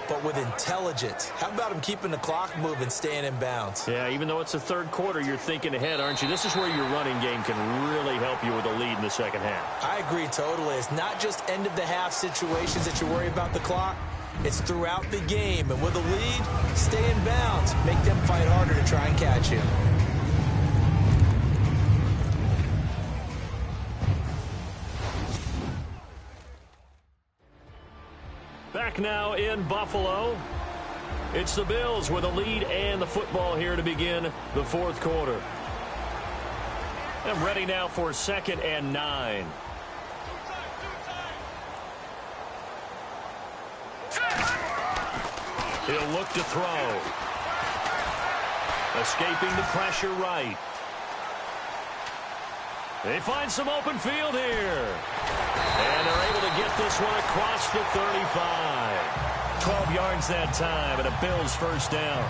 but with intelligence. How about him keeping the clock moving, staying in bounds? Yeah, even though it's the third quarter, you're thinking ahead, aren't you? This is where your running game can really help you with a lead in the second half. I agree totally. It's not just end-of-the-half situations that you worry about the clock. It's throughout the game. And with a lead, stay in bounds. Make them fight harder to try and catch you. Back now in Buffalo. It's the Bills with a lead and the football here to begin the fourth quarter. And ready now for 2nd and 9. He'll look to throw. Escaping the pressure right. They find some open field here. And they're able to get this one across the 35. 12 yards that time, and a Bills first down.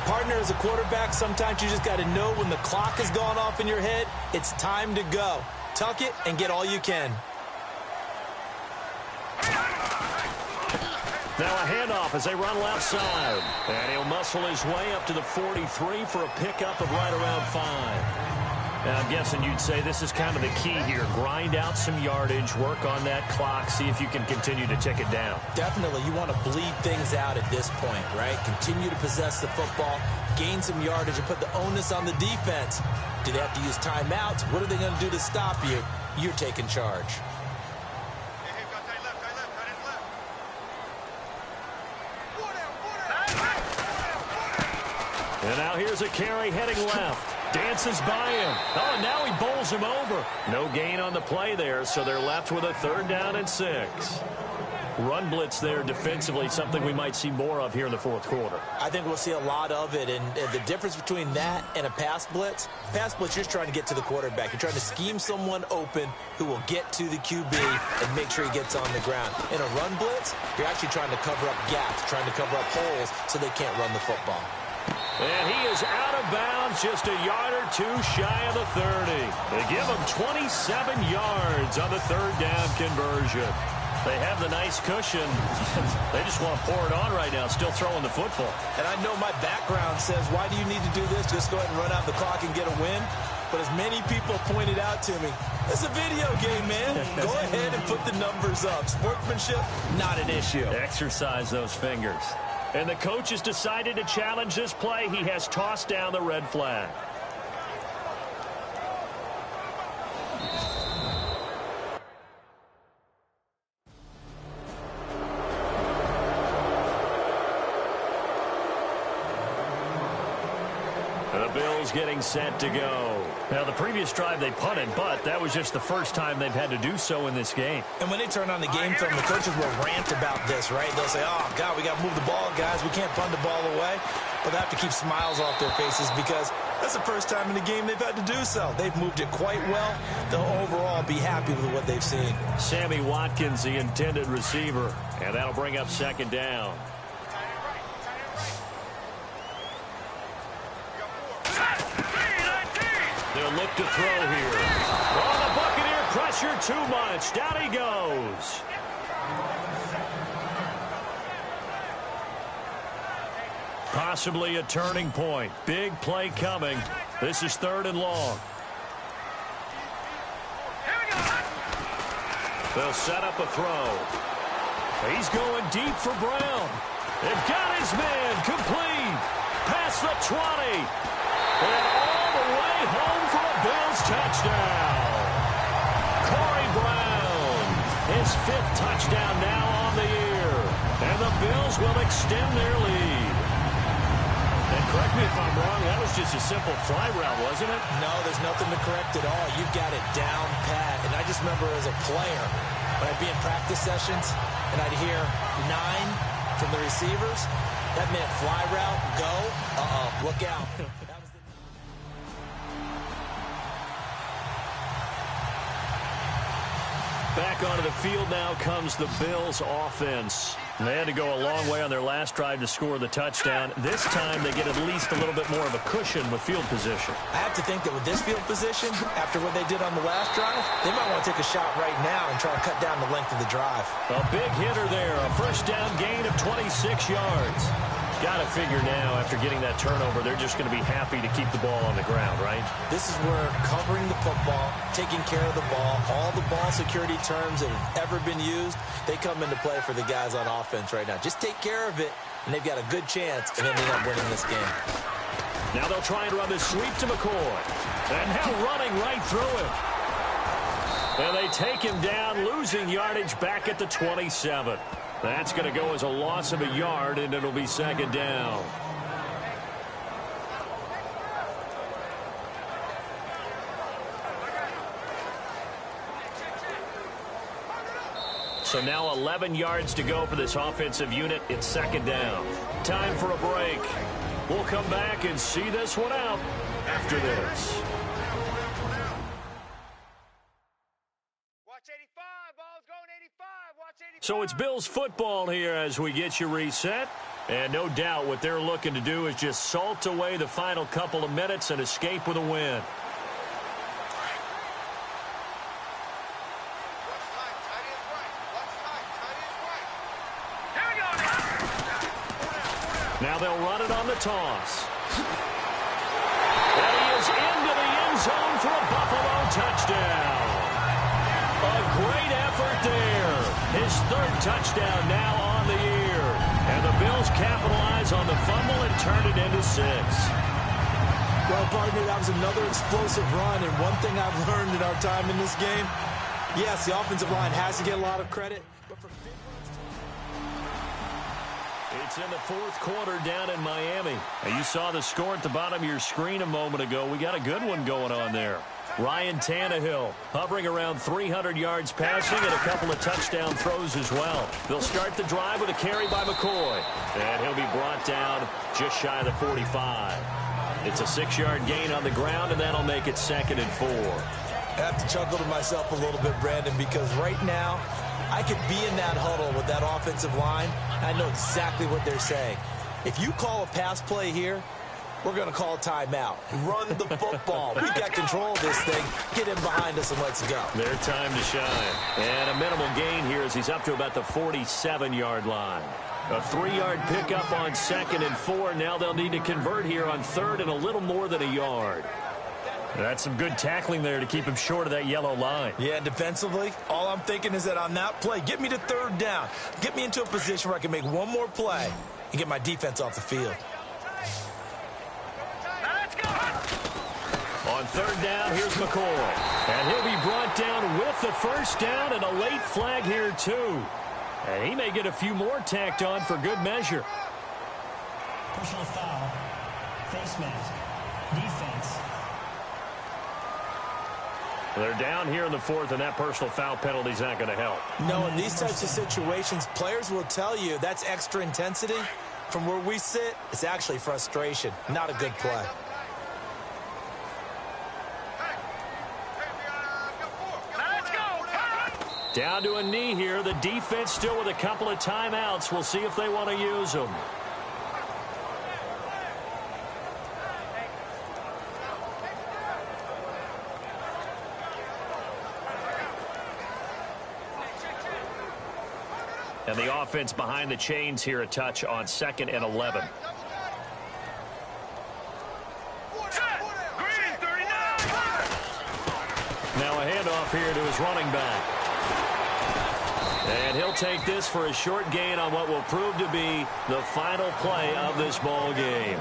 Partner, as a quarterback, sometimes you just got to know when the clock has gone off in your head, it's time to go. Tuck it and get all you can. Now a handoff as they run left side. And he'll muscle his way up to the 43 for a pickup of right around 5. Now, I'm guessing you'd say this is kind of the key here. Grind out some yardage, work on that clock, see if you can continue to tick it down. Definitely. You want to bleed things out at this point, right? Continue to possess the football, gain some yardage, and put the onus on the defense. Do they have to use timeouts? What are they going to do to stop you? You're taking charge. And now here's a carry heading left. Dances by him. Oh, and now he bowls him over. No gain on the play there, so they're left with a 3rd down and 6. Run blitz there defensively, something we might see more of here in the fourth quarter. I think we'll see a lot of it, and the difference between that and a pass blitz, you're just trying to get to the quarterback. You're trying to scheme someone open who will get to the QB and make sure he gets on the ground. In a run blitz, you're actually trying to cover up gaps, trying to cover up holes so they can't run the football. And he is out of bounds, just a yard or two shy of the 30. They give him 27 yards on the 3rd down conversion. They have the nice cushion. They just want to pour it on right now, still throwing the football. And I know my background says, why do you need to do this? Just go ahead and run out the clock and get a win. But as many people pointed out to me, it's a video game, man. Go ahead and put the numbers up. Sportsmanship, not an issue. Exercise those fingers. And the coach has decided to challenge this play. He has tossed down the red flag. The Bills getting set to go. Now, the previous drive they punted, but that was just the first time they've had to do so in this game. And when they turn on the game film, the coaches will rant about this, right? They'll say, oh, God, we got to move the ball, guys. We can't punt the ball away. But they have to keep smiles off their faces because that's the first time in the game they've had to do so. They've moved it quite well. They'll overall be happy with what they've seen. Sammy Watkins, the intended receiver, and that'll bring up 2nd down. They'll look to throw here. Oh, the Buccaneer pressure too much. Down he goes. Possibly a turning point. Big play coming. This is 3rd and long. They'll set up a throw. He's going deep for Brown. They've got his man complete. Past the 20. And all the way home for a Bills touchdown. Corey Brown, his 5th touchdown now on the year. And the Bills will extend their lead. And correct me if I'm wrong, that was just a simple fly route, wasn't it? No, there's nothing to correct at all. You've got it down pat. And I just remember as a player, when I'd be in practice sessions and I'd hear 9 from the receivers, that meant fly route, go, look out. Back onto the field now comes the Bills offense. They had to go a long way on their last drive to score the touchdown. This time they get at least a little bit more of a cushion with field position. I have to think that with this field position, after what they did on the last drive, they might want to take a shot right now and try to cut down the length of the drive. A big hitter there, a first down gain of 26 yards. Got to figure now, after getting that turnover, they're just going to be happy to keep the ball on the ground, right? This is where covering the football, taking care of the ball, all the ball security terms that have ever been used, they come into play for the guys on offense right now. Just take care of it, and they've got a good chance of ending up winning this game. Now they'll try and run this sweep to McCoy. And now running right through him. And they take him down, losing yardage back at the 27. That's going to go as a loss of a yard, and it'll be second down. So now 11 yards to go for this offensive unit. It's second down. Time for a break. We'll come back and see this one out after this. So it's Bills football here as we get you reset. And no doubt what they're looking to do is just salt away the final couple of minutes and escape with a win. Now they'll run it on the toss. And he is into the end zone for a Buffalo touchdown. A great effort there. His third touchdown now on the year. And the Bills capitalize on the fumble and turn it into 6. Well, partner, that was another explosive run. And one thing I've learned in our time in this game, yes, the offensive line has to get a lot of credit. But for it's in the fourth quarter down in Miami. And you saw the score at the bottom of your screen a moment ago. We got a good one going on there. Ryan Tannehill hovering around 300 yards passing and a couple of touchdown throws as well. They'll start the drive with a carry by McCoy. And he'll be brought down just shy of the 45. It's a 6-yard gain on the ground, and that'll make it 2nd and 4. I have to chuckle to myself a little bit, Brandon, because right now I could be in that huddle with that offensive line. I know exactly what they're saying. If you call a pass play here, we're going to call a timeout. Run the football. We've got control of this thing. Get him behind us and let's go. Their time to shine. And a minimal gain here as he's up to about the 47-yard line. A 3-yard pickup on 2nd and 4. Now they'll need to convert here on 3rd and a little more than a yard. That's some good tackling there to keep him short of that yellow line. Yeah, and defensively, all I'm thinking is that on that play, get me to 3rd down. Get me into a position where I can make one more play and get my defense off the field. On 3rd down, here's McCoy. And he'll be brought down with the first down and a late flag here, too. And he may get a few more tacked on for good measure. Personal foul. Face mask. Defense. They're down here in the 4th, and that personal foul penalty is not going to help. No, in these types of situations, players will tell you that's extra intensity. From where we sit, it's actually frustration, not a good play. Down to a knee here. The defense still with a couple of timeouts. We'll see if they want to use them. And the offense behind the chains here, a touch on 2nd and 11. Now a handoff here to his running back. And he'll take this for a short gain on what will prove to be the final play of this ball game.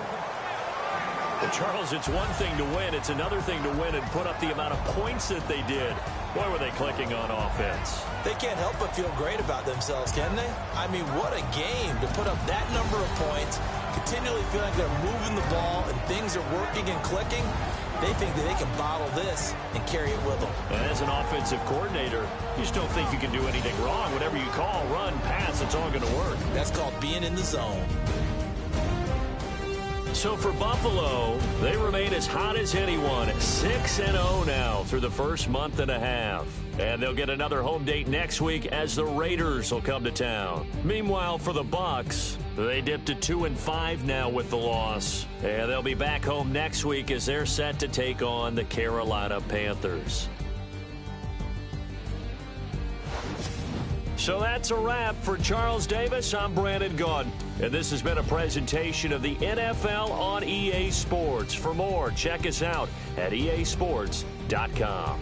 Well, Charles, it's one thing to win. It's another thing to win and put up the amount of points that they did. Boy, were they clicking on offense. They can't help but feel great about themselves, can they? I mean, what a game to put up that number of points, continually feel like they're moving the ball and things are working and clicking. They think that they can bottle this and carry it with them. And as an offensive coordinator, you just don't think you can do anything wrong. Whatever you call, run, pass, it's all going to work. That's called being in the zone. So for Buffalo, they remain as hot as anyone, 6-0 now through the first month and a half. And they'll get another home date next week as the Raiders will come to town. Meanwhile, for the Bucs, they dipped to 2-5 now with the loss. And they'll be back home next week as they're set to take on the Carolina Panthers. So that's a wrap. For Charles Davis, I'm Brandon Gaudin. And this has been a presentation of the NFL on EA Sports. For more, check us out at easports.com.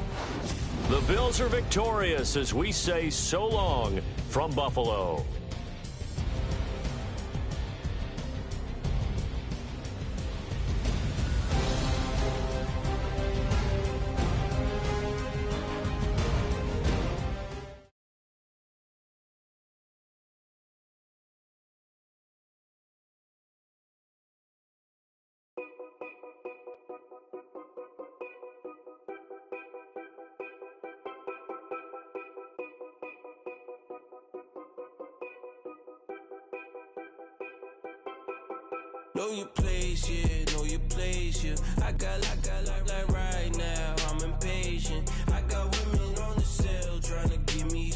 The Bills are victorious as we say so long from Buffalo. Know your place, yeah, know your place, yeah. I got like right now, I'm impatient. I got women on the cell trying to give me